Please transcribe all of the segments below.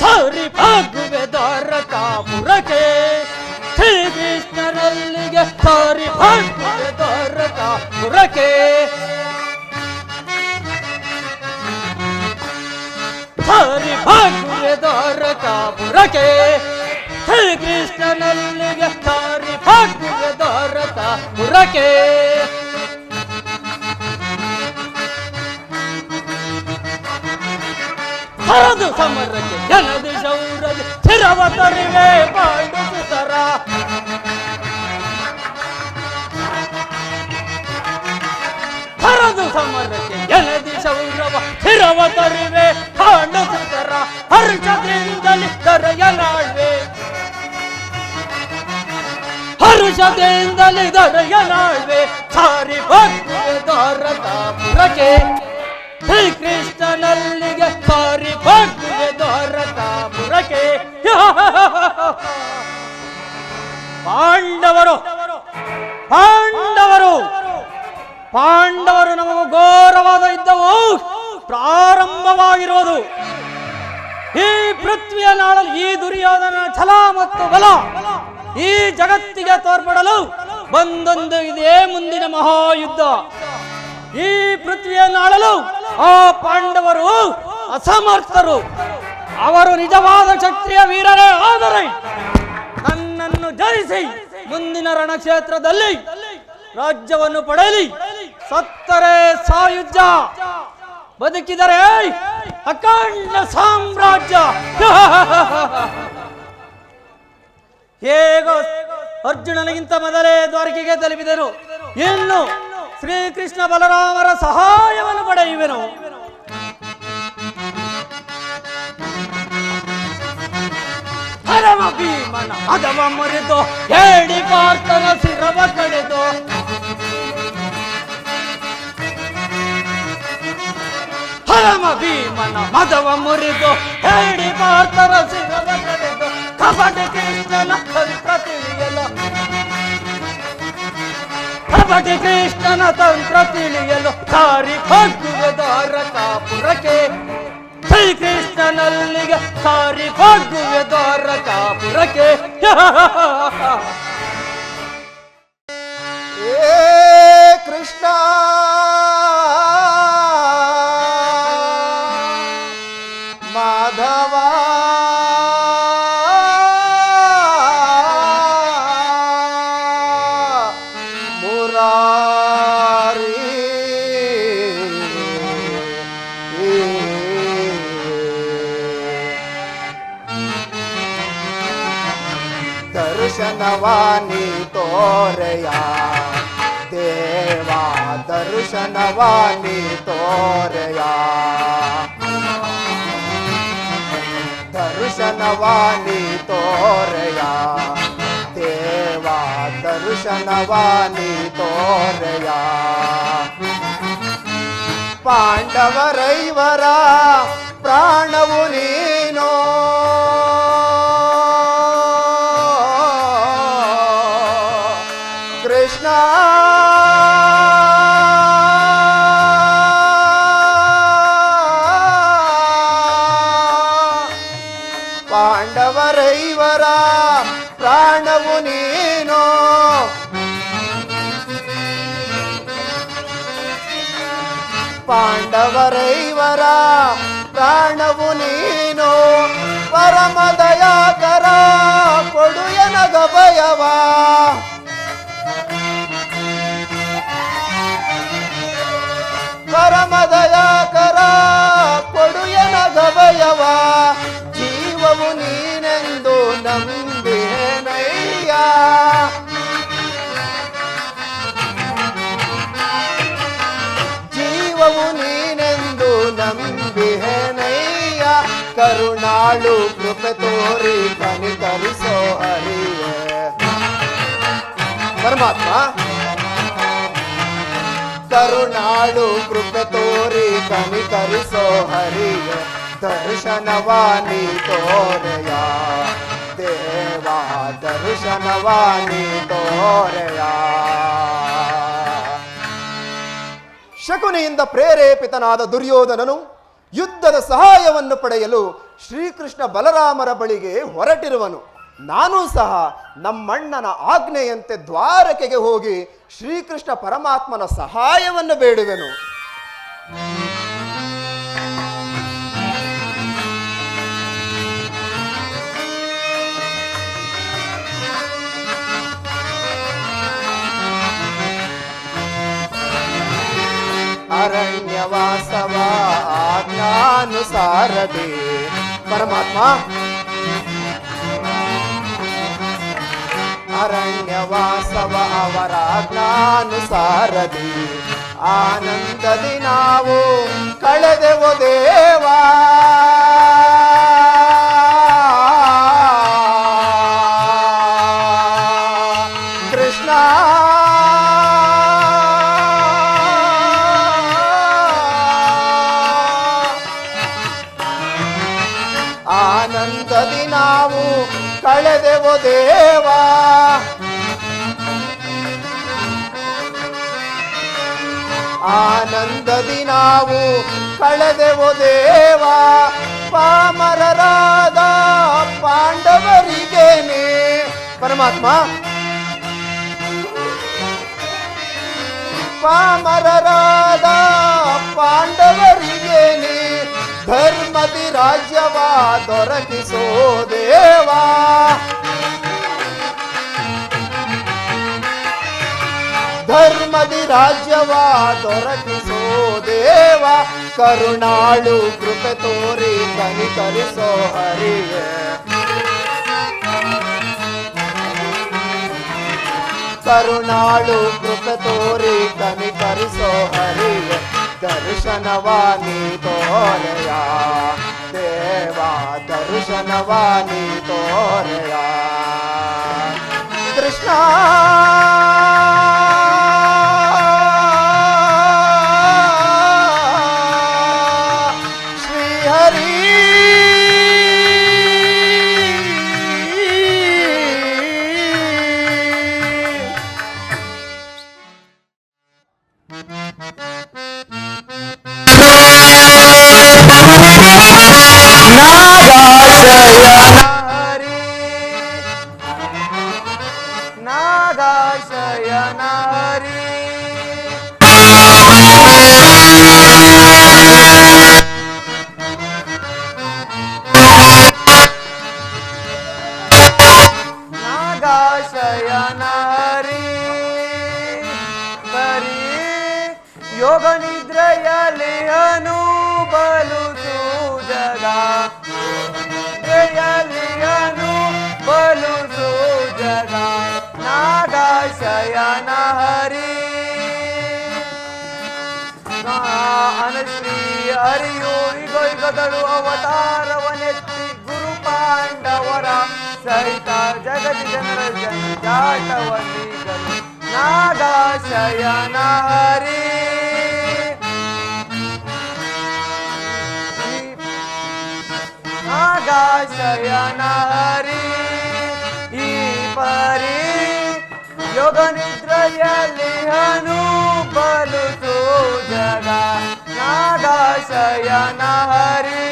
ಸಾರಿ ಭಾಗುವೆ ದ್ವಾರಕಾಪುರಕ್ಕೆ, ಶ್ರೀಕೃಷ್ಣನಲ್ಲಿಗೆ ಸಾರಿ ಭಾಗುವೆ ದ್ವಾರಕಾಪುರಕ್ಕೆ. ಸಾರಿ ಭಾಗುವೆ ದ್ವಾರಕಾಪುರಕ್ಕೆ, ಶ್ರೀಕೃಷ್ಣನಲ್ಲಿಗೆ ಸಾರಿ ಭಾಗುವೆ ದ್ವಾರಕಾಪುರಕ್ಕೆ. ಹರದು ಸಮರಕ್ಕೆ ಜನದು ಶೌರಗೆ ಚಿರವ ತರಿವೆ ಪಾಂಡುಸುತರ. ಹರದು ಸಮರಕ್ಕೆ ಜನದಿ ಶೌರವ ಚಿರವ ತರಿವೆ ಪಾಂಡುಸುತರ. ಹರ್ಷದಿಂದಲೇ ದೊರೆಯಲಾಳ್ವೆ, ಹರ್ಷದಿಂದಲೇ ದೊರೆಯಲಾಳ್ವೆ. ಸಾರಿ ಭಾಗುವೆ ದ್ವಾರಕಾಪುರಕ್ಕೆ, ಶ್ರೀಕೃಷ್ಣನಲ್ಲಿಗೆ ಸಾರಿ ಭಾಗುವೆ ದ್ವಾರಕಾಪುರಕ್ಕೆ. ಪಾಂಡವರು ಪಾಂಡವರು ಪಾಂಡವರು ನಮಗೂ ಘೋರವಾದ ಯುದ್ಧವು ಪ್ರಾರಂಭವಾಗಿರುವುದು. ಈ ಪೃಥ್ವಿಯ ನಾಳಲು ಈ ದುರ್ಯೋಧನ ಛಲ ಮತ್ತು ಬಲ ಈ ಜಗತ್ತಿಗೆ ತೋರ್ಪಡಲು ಬಂದೊಂದು ಇದೇ ಮುಂದಿನ ಮಹಾಯುದ್ಧ. ಈ ಪೃಥ್ವಿಯನ್ನು ಆಳಲು ಆ ಪಾಂಡವರು ಅಸಮರ್ಥರು. ಅವರು ನಿಜವಾದ ಕ್ಷತ್ರಿಯ ವೀರರೇ ಆದರೆ ನನ್ನನ್ನು ಜಯಿಸಿ ಮುಂದಿನ ರಣಕ್ಷೇತ್ರದಲ್ಲಿ ರಾಜ್ಯವನ್ನು ಪಡೆಯಲಿ. ಸತ್ತರೆ ಸಾಯುಜ್ಯ, ಬದುಕಿದರೆ ಅಖಂಡ ಸಾಮ್ರಾಜ್ಯ. ಹೇಗೋ ಅರ್ಜುನನಿಗಿಂತ ಮೊದಲೇ ದ್ವಾರಕೆಗೆ ತಲುಪಿದರು. ಇನ್ನು ಶ್ರೀಕೃಷ್ಣ ಬಲರಾಮರ ಸಹಾಯವನ್ನು ಪಡೆಯುವೆನು. ಹರಮ ಭೀಮನ ಮದವ ಮುರಿದು ಹೇಳಿ ಪಾರ್ಥನ ಶಿರವ ಕಡೆದು. ಹರಮ ಭೀಮನ ಮದವ ಮುರಿದು ಹೇಳಿ ಪಾರ್ಥನ ಶಿರವ ಕಡೆದು. ಕಪಟ ಕೃಷ್ಣನ ತಂತ್ರ ತಿಳಿಯಲು, ಕಪಟ ಕೃಷ್ಣನ ತಂತ್ರ ತಿಳಿಯಲು ಸಾರಿ ಭಾಗುವೆ ದ್ವಾರಕಾಪುರಕ್ಕೆ, ಶ್ರೀಕೃಷ್ಣನಲ್ಲಿಗೆ ಸಾರಿ ಭಾಗುವೆ ದ್ವಾರಕಾಪುರಕ್ಕೆ. ಏ ಕೃಷ್ಣ ಮಾಧವ ದರ್ಶನವಾನಿ ತೋರೆಯ ದೇವಾ, ದರ್ಶನವಾನಿ ತೋರೆಯ, ದರ್ಶನವಾನಿ ತೋರೆಯ ದೇವಾ, ದರ್ಶನವಾನಿ ತೋರೆಯ. ಪಾಂಡವರೈವರ ಪ್ರಾಣವು ನೀನೋ, ಕೃಷ್ಣ ಪಾಂಡವರೈವರ ಪ್ರಾಣವು ನೀನೋ. ಪಾಂಡವರೈವರ ಪ್ರಾಣವು ನೀನು, ಪರಮ ದಯಾಕರ ಕೊಡು ಎನಗ ಭಯವ. ಪರಮ ದಯಾಕರ ಕೊಡು ಎನಗ ಭಯವ. ಜೀವವು ನೀನೆಂದು ನಂಬಿಹೆನಯ್ಯ, ಜೀವವು ನೀನೆಂದು ನಂಬಿಹೆನಯ್ಯ. ಕರುಣಾಳು ಕೃಪೆ ತೋರಿ ಕನಿಕರಿಸೋ ಹರಿಯ ಪರಮಾತ್ಮ. ಕರುಣಾಳು ಕೃಪೆ ತೋರಿ ಕನಿಕರಿಸೋ ಹರಿಯ. ದರ್ಶನವಾನಿ ತೋರೆಯ ದೇವಾ, ದರ್ಶನವಾನಿ ತೋರೆಯ. ಶಕುನಿಯಿಂದ ಪ್ರೇರೇಪಿತನಾದ ದುರ್ಯೋಧನನು ಯುದ್ಧದ ಸಹಾಯವನ್ನು ಪಡೆಯಲು ಶ್ರೀಕೃಷ್ಣ ಬಲರಾಮರ ಬಳಿಗೆ ಹೊರಟಿರುವನು. ನಾನೂ ಸಹ ನಮ್ಮಣ್ಣನ ಆಜ್ಞೆಯಂತೆ ದ್ವಾರಕೆಗೆ ಹೋಗಿ ಶ್ರೀಕೃಷ್ಣ ಪರಮಾತ್ಮನ ಸಹಾಯವನ್ನು ಬೇಡುವೆನು. ಅರಣ್ಯವಾಸವ ಆಜ್ಞಾನುಸಾರದಿ ಪರಮಾತ್ಮ ಅರಣ್ಯವಾಸವ ಅವರ ಆಜ್ಞಾನುಸಾರದಿ ಆನಂದದಿ ನಾವು ಕಳೆದೆವು ದೇವಾ. ಕೃಷ್ಣ ಆನಂದದಿ ನಾವು ಕಳೆದೆವು ದೇವಾ. ಆನಂದದಿ ನಾವು ಕಳೆದೆವು ದೇವಾ. ಪಾಮರರಾದ ಪಾಂಡವರಿಗೇನೆ ಪರಮಾತ್ಮ ಪಾಮರರಾದ ಪಾಂಡವರಿಗೇನೆ ಧರ್ಮದಿ ರಾಜ್ಯವ ದೊರಕಿಸೋ ದೇವಾ. ಧರ್ಮದಿ ರಾಜ್ಯವ ದೊರಕಿಸೋ ದೇವ. ಕರುಣಾಳು ಕೃಪೆ ತೋರಿ ಕನಿಕರಿಸೋ ಹರಿಯೇ. ಕರುಣಾಳು ಕೃಪೆ ತೋರಿ ಕನಿಕರಿಸೋ ಹರಿಯೇ. ದರ್ಶನವಾನಿ ತೋರೆಯ ದೇವಾ. ದರ್ಶನವಾನಿ ತೋರೆಯ ಕೃಷ್ಣ. ನಾಗಾಶಯನ ಹರಿ ನಾಗಾಶಯನ ಹರಿ ಬರೀ ಯೋಗ ನಿದ್ರೆಯಲ್ಲಿ ಬಲು ಜಗ ನಿದ್ರೆಯಲ್ಲಿ ಬಲು ಜಗ. ನಾಗಾಶಯನ ಹರಿ ಅನಶ್ರೀ ಹರಿಯು ಯುಗಯುಗಗಳು ಅವತಾರವನೆತ್ತಿ ಗುರು ಪಾಂಡವರ ಸಹಿತ ಜಗತಿ ಜನರ ಜಂಜಾಟವನ್ನೀಗಲು. ನಾಗಾಶಯನ ಹರಿ ನಾಗಾಶಯನ ಹರಿ ಈ ಪರಿ ಯೋಗ ನಿದ್ರೆಯಲ್ಲಿ ಬಲು ಜಗ. ನಾಗಾಶಯನ ಹರಿ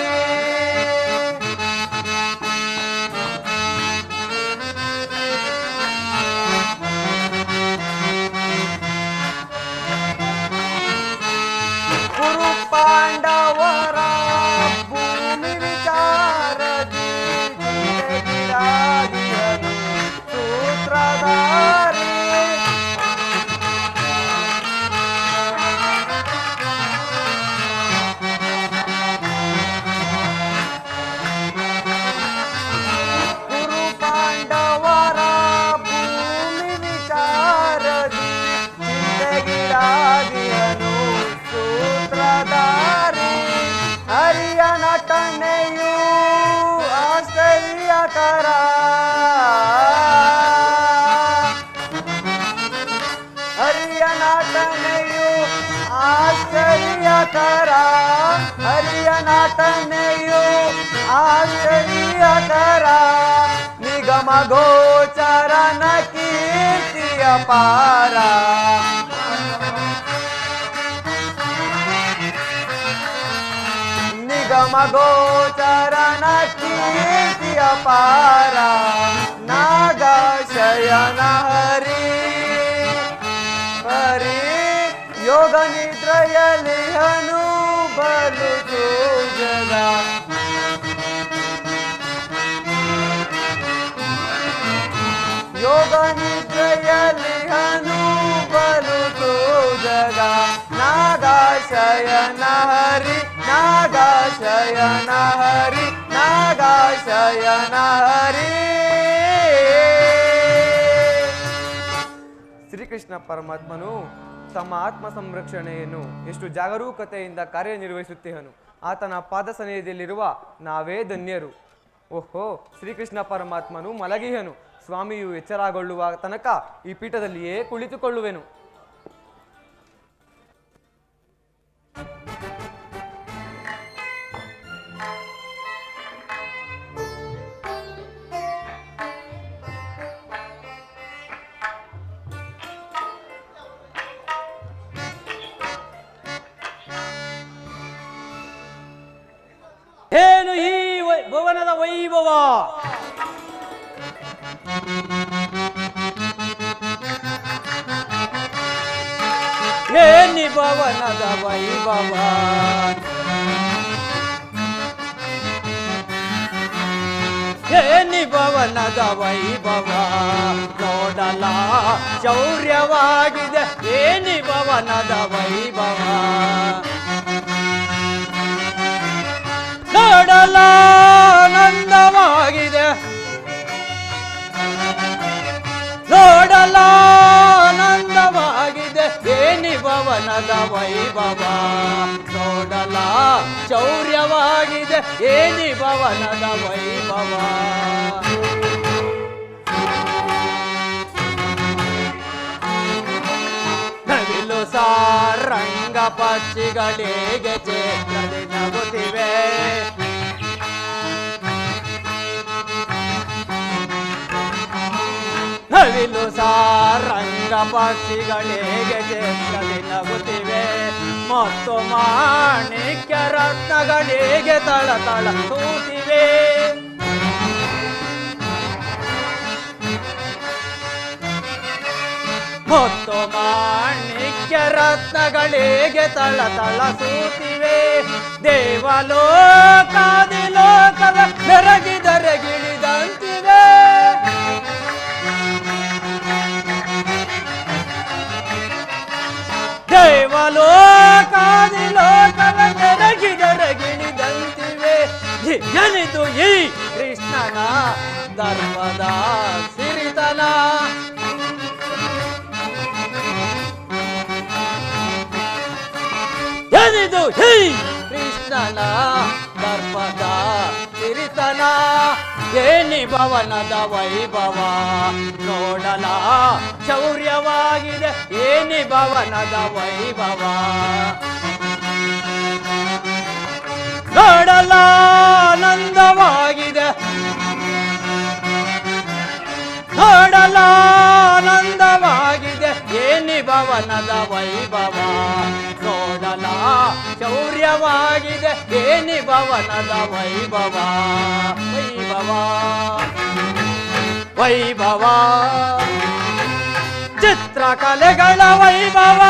ಗುರು ಪಾಂಡವರ ಭೂಮಿ ವಿಚಾರದಿ ಗಿರಾಗಿಯನು ಸೂತ್ರಧಾರಿ. ಗುರು ಪಾಂಡವರ ಭೂಮಿ ವಿಚಾರದಿ ಚಿಂತೆಗಿರಾಗಿಯನು ಸೂತ್ರಧಾರಿ. ಹರಿಯ ನಟನೆಯು ಆಶ್ಚರ್ಯಕರ. ಹರಿಯ ನಟನೆಯು ಆಶ್ಚರ್ಯಕರ. ಹರಿಯ ನಟನೆಯು ಆಶ್ಚರ್ಯಕರ. ನಿಗಮ ಗೋಚರನ ಕೀರ್ತಿಯ ಪಾರ. ಮಮ ಗೋಚರನ ಕೀರ್ತಿಯ ಪಾರ ನಾಗ ಶಯನ ಹರಿ ಹರಿ ಯೋಗ ನಿದ್ರೆಯಲ್ಲಿ ಹನು ಬಲು ಜಗ ಯೋಗ ನಿದ್ರೆಯಲ್ಲಿ ಹನು ಬಲು ಜಗ ನಾಗ ಶಯನ ಹರಿ ನಾಗ ಶಯನ ಹರಿ ನಾಗ ಶಯನ ಹರಿ. ಶ್ರೀಕೃಷ್ಣ ಪರಮಾತ್ಮನು ತಮ್ಮ ಆತ್ಮ ಸಂರಕ್ಷಣೆಯನ್ನು ಎಷ್ಟು ಜಾಗರೂಕತೆಯಿಂದ ಕಾರ್ಯನಿರ್ವಹಿಸುತ್ತೇಹನು. ಆತನ ಪಾದ ಸನ್ನಿಧಿಯಲ್ಲಿರುವ ನಾವೇ ಧನ್ಯರು. ಓಹೋ, ಶ್ರೀಕೃಷ್ಣ ಪರಮಾತ್ಮನು ಮಲಗಿಹನು. ಸ್ವಾಮಿಯು ಎಚ್ಚರಗೊಳ್ಳುವ ತನಕ ಈ ಪೀಠದಲ್ಲಿಯೇ ಕುಳಿತುಕೊಳ್ಳುವೆನು. ಏನು ಈ ಭುವನದ ವೈಭವ! ಏನಿ ಭವನದ ವೈಭವ! ಏನಿ ಭವನದ ವೈಭವ ನೋಡಲ ಶೌರ್ಯವಾಗಿದೆ. ಏನಿ ಭವನದ ವೈಭವ ನೋಡಲಾನಂದವಾಗಿದೆ. ನೋಡಲಾನಂದವಾಗಿದೆ ಏನಿ ಭವನದ ವೈಭವ ನೋಡಲ ಶೌರ್ಯವಾಗಿದೆ ಏನಿ ಭವನದ ವೈಭವ. ನವಿಲು ಸಾರಂಗ ಪಕ್ಷಿಗಳಿಗೆ ಚೇತನೆ ನಗುತ್ತಿವೆ. ನವಿಲು ಸಾರಂಗ ಪಕ್ಷಿಗಳಿಗೆ ಚೇತನೆ ನಗುತ್ತಿವೆ. ಮತ್ತು ಮಾಣಿಕ್ಯ ರತ್ನಗಳಿಗೆ ತಳತಳ ತೂತಿವೆ. ಮತ್ತು ಮಾಣಿಕ್ಯ ರತ್ನಗಳಿಗೆ ತಳತಳ ಸೂತಿವೆ. ದೇವಲೋಕಾದಿ ಲೋಕದ ಬೆರಗಿದರೆಗಿಳಿದಂತಿವೆ. ದೇವಲೋಕಾದಿ ಲೋಕದ ಬೆರಗಿದರೆಗಿಳಿದಂತಿವೆ. ಜನಿತು ಈ ಕೃಷ್ಣನ ಧರ್ಮದ ಸಿರಿತನ. ಜನಿತು ಈ ಕೃಷ್ಣನ ಧರ್ಮದ ಸಿರಿತನ. ಏನಿ ಭವನದ ವೈಭವ ನೋಡಲ ಶೌರ್ಯವಾಗಿದೆ ಏನಿ ಭವನದ ವೈಭವ. ನೋಡಲಾನಂದವಾಗಿದೆ ನೋಡಲಾನಂದವಾಗಿದೆ ಏನಿ ಭವನದ ವೈಭವ. ನೋಡಲ ಶೌರ್ಯವಾಗಿದೆ ಏನಿ ಭವನದ ವೈಭವ. ವೈಭವ ವೈಭವ ಚಿತ್ರಕಲೆಗಳ ವೈಭವ.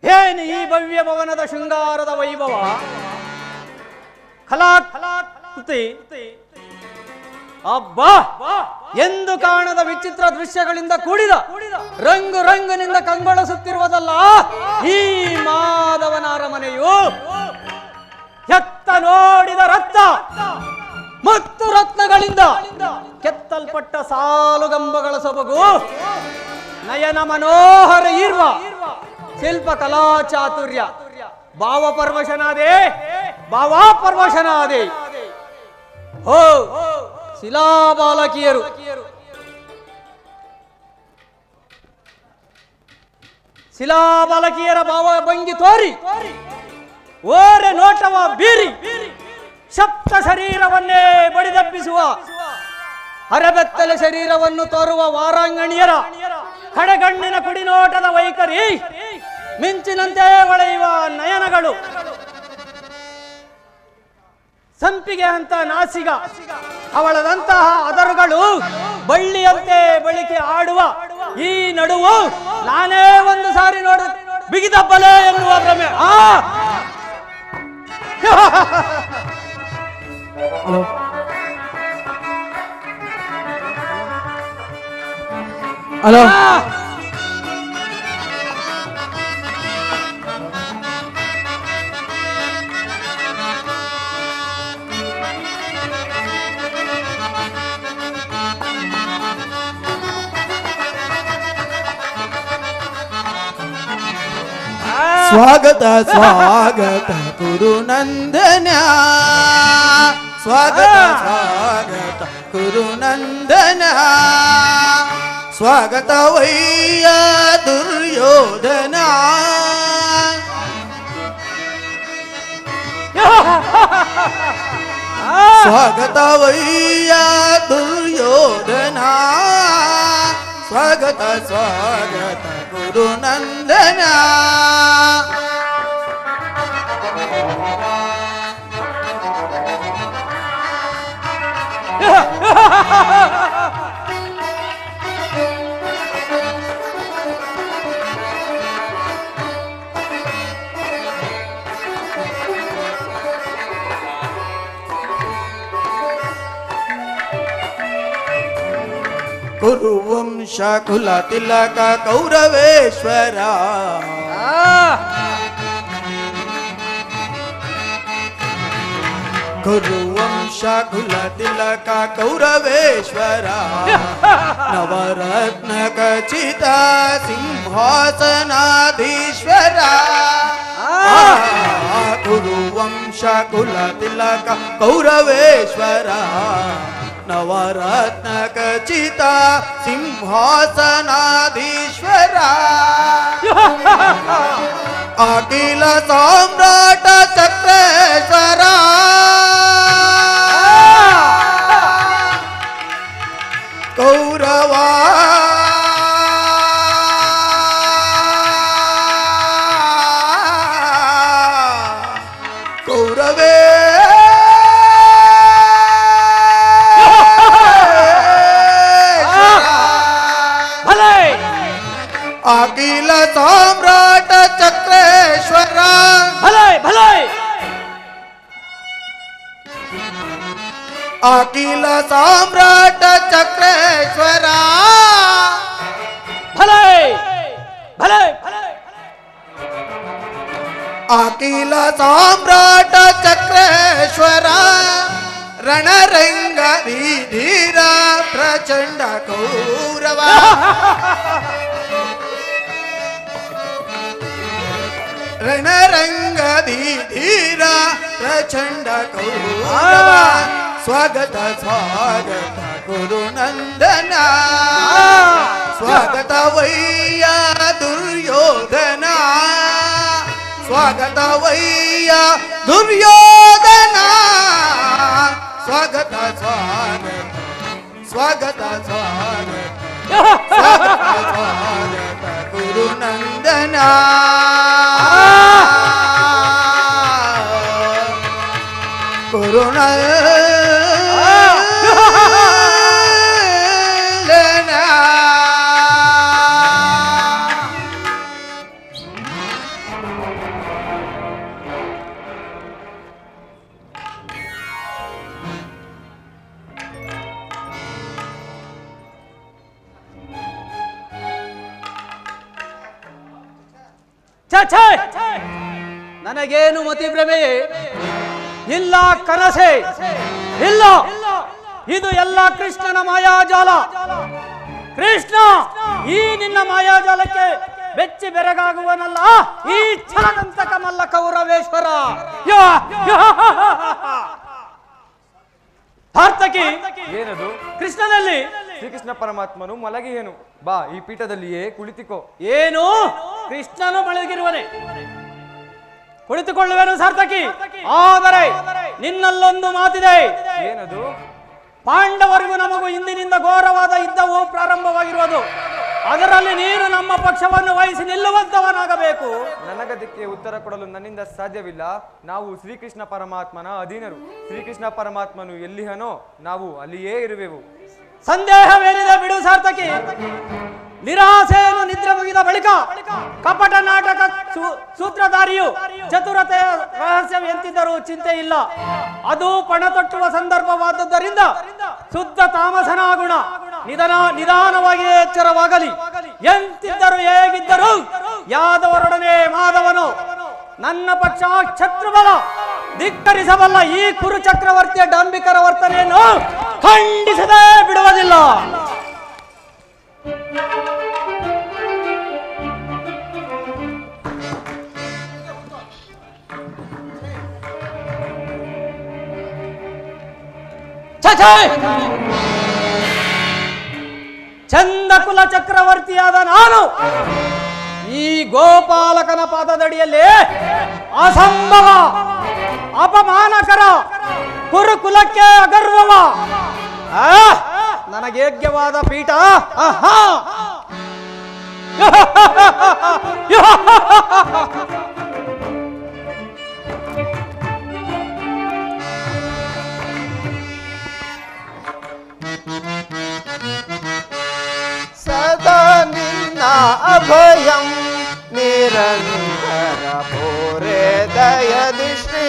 ಏನು ಈ ಭವ್ಯ ಭವನದ ಶೃಂಗಾರದ ವೈಭವ! ಕಲಾಕೃತಿ ಅಬ್ಬಾ! ಎಂದು ಕಾಣದ ವಿಚಿತ್ರ ದೃಶ್ಯಗಳಿಂದ ಕೂಡಿದ ರಂಗು ರಂಗಿನಿಂದ ಕಂಗೊಳಿಸುತ್ತಿರುವುದಲ್ಲ ಈ ಮಾಧವನ ಅರಮನೆಯು. ಎತ್ತ ನೋಡಿದ ರತ್ನ ಮತ್ತು ರತ್ನಗಳಿಂದ ಕೆತ್ತಲ್ಪಟ್ಟ ಸಾಲುಗಂಬಗಳ ಸೊಬಗು, ನಯನ ಮನೋಹರ ಇರುವ ಶಿಲ್ಪ ಕಲಾ ಚಾತುರ್ಯ. ಭಾವಪರವಶನಾದೆ ಭಾವಾಪರವಶನಾದೆ. ಹೋ ಶಿಲಾಬಾಲಕಿಯರು ಶಿಲಾಬಾಲಕಿಯರ ಭಾವ ಭಂಗಿ ತೋರಿ ಓರೆ ನೋಟವ ಬೀರಿ ಸಪ್ತ ಶರೀರವನ್ನೇ ಬಡಿದಪ್ಪಿಸುವ ಅರಬೆತ್ತಲೆ ಶರೀರವನ್ನು ತೋರುವ ವಾರಾಂಗಣಿಯರ ಕಡೆಗಣ್ಣಿನ ಕುಡಿನೋಟದ ವೈಖರಿ, ಮಿಂಚಿನಂತೆ ಹೊಳೆಯುವ ನಯನಗಳು, ಸಂಪಿಗೆ ಅಂತ ನಾಸಿಗ, ಅವಳದಂತಹ ಅದರುಗಳು, ಬಳ್ಳಿಯಂತೆ ಬಳಿಕೆ ಆಡುವ ಈ ನಡುವು ನಾನೇ ಒಂದು ಸಾರಿ ನೋಡ ಬಿಗಿದ ಬಲೆ ಎನ್ನುವ ಭ್ರಮೆ. ಹಲೋ, ಸ್ವಾಗತ ಸ್ವಾಗತ ಕುರುನಂದನ, ಸ್ವಾಗತ ಸ್ವಾಗತ ಕುರುನಂದನ, ಸ್ವಾಗತವಯ್ಯ ದುರ್ಯೋಧನ. ಸ್ವಾಗತವಯ್ಯ ದುರ್ಯೋಧನ, ಸ್ವಾಗತ ಸ್ವಾಗತ ಗುರುನಂದನ. ಕುರುವಂಶ ಕುಲ ತಿಲಕ ಕೌರವೇಶ್ವರ, ಕುರುವಂಶ ಕುಲ ತಿಲಕ ಕೌರವೇಶ್ವರ, ನವರತ್ನ ಖಚಿತ ಸಿಂಹಾಸನಾಧೀಶ್ವರ. ಕುರುವಂಶ ಕುಲ ತಿಲಕ ಕೌರವೇಶ್ವರ, ನವರತ್ನ ಖಚಿತ ಸಿಂಹಾಸನಾಧೀಶ್ವರ. ಅಖಿಲ ಸಾಮ್ರಾಟ ಚಕ್ರೇಶ್ವರ, ಕೌರವ ಕೌರವೇ ಅಖಿಲ ಸಾಮ್ರಾಟ ಚಕ್ರೇಶ್ವರ, ಭಲೈ ಭಲೈ ಅಖಿಲ ಸಾಮ್ರಾಟ ಚಕ್ರೇಶ್ವರ, ಭಲೈ ಭಲೈ ಭಲೈ ಅಖಿಲ ಸಾಮ್ರಾಟ ಚಕ್ರೇಶ್ವರ, ರಣರಂಗ ಧೀರ ಪ್ರಚಂಡ ಕೌರವ. ರಣರಂಗ ಧೀರ ಪ್ರಚಂಡ ಕೌರವ, ಸ್ವಾಗತ ಸ್ವಾಗತ ಗುರುನಂದನ, ಸ್ವಾಗತವಯ್ಯ ದುರ್ಯೋಧನ, ಸ್ವಾಗತವಯ್ಯ ದುರ್ಯೋಧನ, ಸ್ವಾಗತ ಸ್ವಾಗತ ಸ್ವಾಗತ ಸ್ವಾಗತ ಸ್ವಾಗತ ಸ್ವಾಗತ ಗುರುನಂದನ. ಗುರುನಂದನ ನನಗೇನು ಮತಿ ಭ್ರಮೆ ಇಲ್ಲ, ಕನಸೆ ಇಲ್ಲ, ಇದು ಎಲ್ಲ ಕೃಷ್ಣನ ಮಾಯಾಜಾಲ. ಕೃಷ್ಣ ಈ ನಿನ್ನ ಮಾಯಾಜಾಲಕ್ಕೆ ಬೆಚ್ಚಿ ಬೆರಗಾಗುವನಲ್ಲ ಈ ಛಲದಂತಕ ಮಲ್ಲ ಕೌರವೇಶ್ವರ. ಸಾರ್ಥಕಿ, ಏನದು? ಕೃಷ್ಣನಲ್ಲಿ ಶ್ರೀಕೃಷ್ಣ ಪರಮಾತ್ಮನು ಮಲಗಿಯೇನು? ಬಾ, ಈ ಪೀಠದಲ್ಲಿಯೇ ಕುಳಿತಿಕೋ. ಏನು? ಕೃಷ್ಣನು ಮಲಗಿರುವನೆ, ಕುಳಿತುಕೊಳ್ಳುವೆನು ಸಾರ್ಥಕಿ. ಆದರೆ ನಿನ್ನಲ್ಲೊಂದು ಮಾತಿದೆ. ಏನದು? ಪಾಂಡವರಿಗೂ ನಮಗೂ ಇಂದಿನಿಂದ ಘೋರವಾದ ಯುದ್ಧವು ಪ್ರಾರಂಭವಾಗಿರುವುದು. ಅದರಲ್ಲಿ ನೀನು ನಮ್ಮ ಪಕ್ಷವನ್ನು ವಹಿಸಿ ನಿಲ್ಲುವಂತವನಾಗಬೇಕು. ನನಗದಕ್ಕೆ ಉತ್ತರ ಕೊಡಲು ನನ್ನಿಂದ ಸಾಧ್ಯವಿಲ್ಲ. ನಾವು ಶ್ರೀಕೃಷ್ಣ ಪರಮಾತ್ಮನ ಅಧೀನರು. ಶ್ರೀಕೃಷ್ಣ ಪರಮಾತ್ಮನು ಎಲ್ಲಿಹನೋ ನಾವು ಅಲ್ಲಿಯೇ ಇರುವೆವು. ಸಂದೇಹವೇನಿದೆ ಬಿಡು ಸಾರ್ಥಕಿ. ನಿರಾಸೆಯನ್ನು ನಿದ್ರೆ ಮುಗಿದ ಬಳಿಕ ಕಪಟ ನಾಟಕ ಸೂತ್ರಧಾರಿಯು ಚತುರತೆಯ ರಹಸ್ಯವೆಂತಿದ್ದರೂ ಚಿಂತೆ ಇಲ್ಲ. ಅದು ಪಣತೊಟ್ಟುವ ಸಂದರ್ಭವಾದದ್ದರಿಂದ ಶುದ್ಧ ತಾಮಸನ ಗುಣ ನಿಧಾನವಾಗಿ ಎಚ್ಚರವಾಗಲಿ. ಎಂತಿದ್ದರು ಹೇಗಿದ್ದರು ಯಾದವರೊಡನೆ ಮಾಧವನು ನನ್ನ ಪಕ್ಷ ಶತ್ರುಬಲ ಧಿಕ್ಕರಿಸಬಲ್ಲ ಈ ಕುರು ಚಕ್ರವರ್ತಿಯ ಡಂಬಿಕರ ವರ್ತನೆಯನ್ನು ಖಂಡಿಸದೇ ಬಿಡುವುದಿಲ್ಲ. ಚಂದಕುಲ ಚಕ್ರವರ್ತಿಯಾದ ನಾನು ಈ ಗೋಪಾಲಕನ ಪಾದದಡಿಯಲ್ಲಿ ಅಸಂಭವ ಅಪಮಾನಕರ ಕುರುಕುಲಕ್ಕೆ ಅಗರ್ವವ ನನಗೆ ಯೋಗ್ಯವಾದ ಪೀಠ ಸದಾ ನಿನ್ನ ಅಭಯಂ ನಿರಂತರ ಪೂರೆ ದಯದಿ ಶ್ರೀ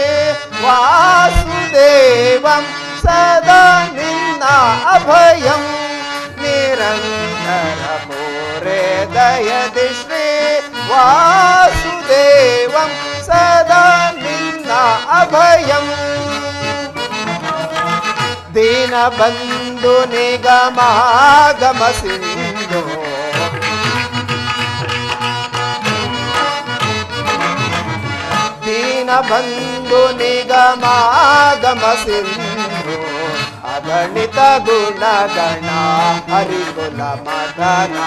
ವಾಸುದೇವಂ. ಸದಾ ನಿನ್ನ ಅಭಯಂ ನಿರಂತರ ಪೂರೆ ದಯದಿ ಶ್ರೀ ವಾಸುದೇವಂ. ಸದಾ ನಿನ್ನ ಅಭಯಂ ದೀನಬಂಧು ನಿಗಮಾಗಮ ಸಿಂಧು. ದೀನಬಂಧು ನಿಗಮಾಗಮ ಸಿಂಧು. ಅಗಣಿತ ಗುಣಗಣ ಹರಿಕುಲ ಮದನ.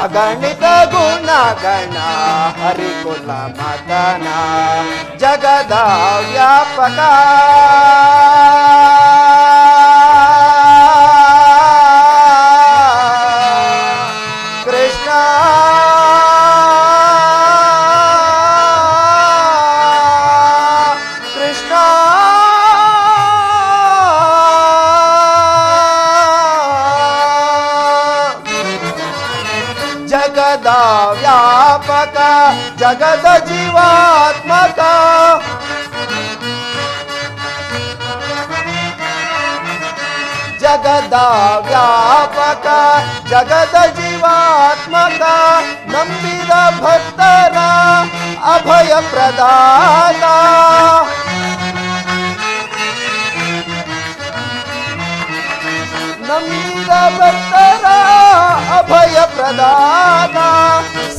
ಅಗಣಿತ ಗುಣಗಣ ಹರಿಕುಲ ಮದನ. ಜಗದ ವ್ಯಾಪಕ ಕೃಷ್ಣ. ಕೃಷ್ಣ ಜಗದ ವ್ಯಾಪಕ ಜಗದ ಜೀವಾತ್ಮಕ. ಜಗದ ವ್ಯಾಪಕ ಜಗದ ಜೀವಾತ್ಮಕ. ನಂಬಿದ ಭಕ್ತರ ಅಭಯ ಪ್ರದಾನ. ನಂಬಿದ ಭಕ್ತರ ಅಭಯ ಪ್ರದಾನ.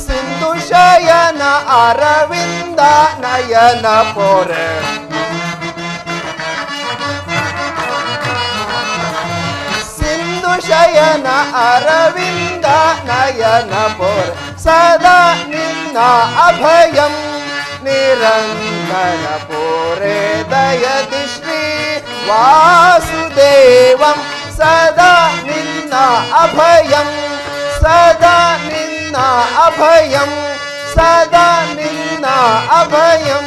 ಸಿಂಧು ಶಯನ ಅರವಿಂದ ನಯನ ಪೊರೆ. ಸಿಂಧು ಶಯನ ಅರವಿಂದ ನಯನ ಪೊರೆ. ಸದಾ ನಿನ್ನ ಅಭಯಂ ನಿರಂತರ ಪೂರೆ ದಯದಿ ಶ್ರೀ ವಾಸುದೇವಂ. ಸದಾ ನಿನ್ನ ಅಭಯಂ ಸದಾ ನಿನ್ನ ಅಭಯಂ ಸದಾ ನಿನ್ನ ಅಭಯಂ.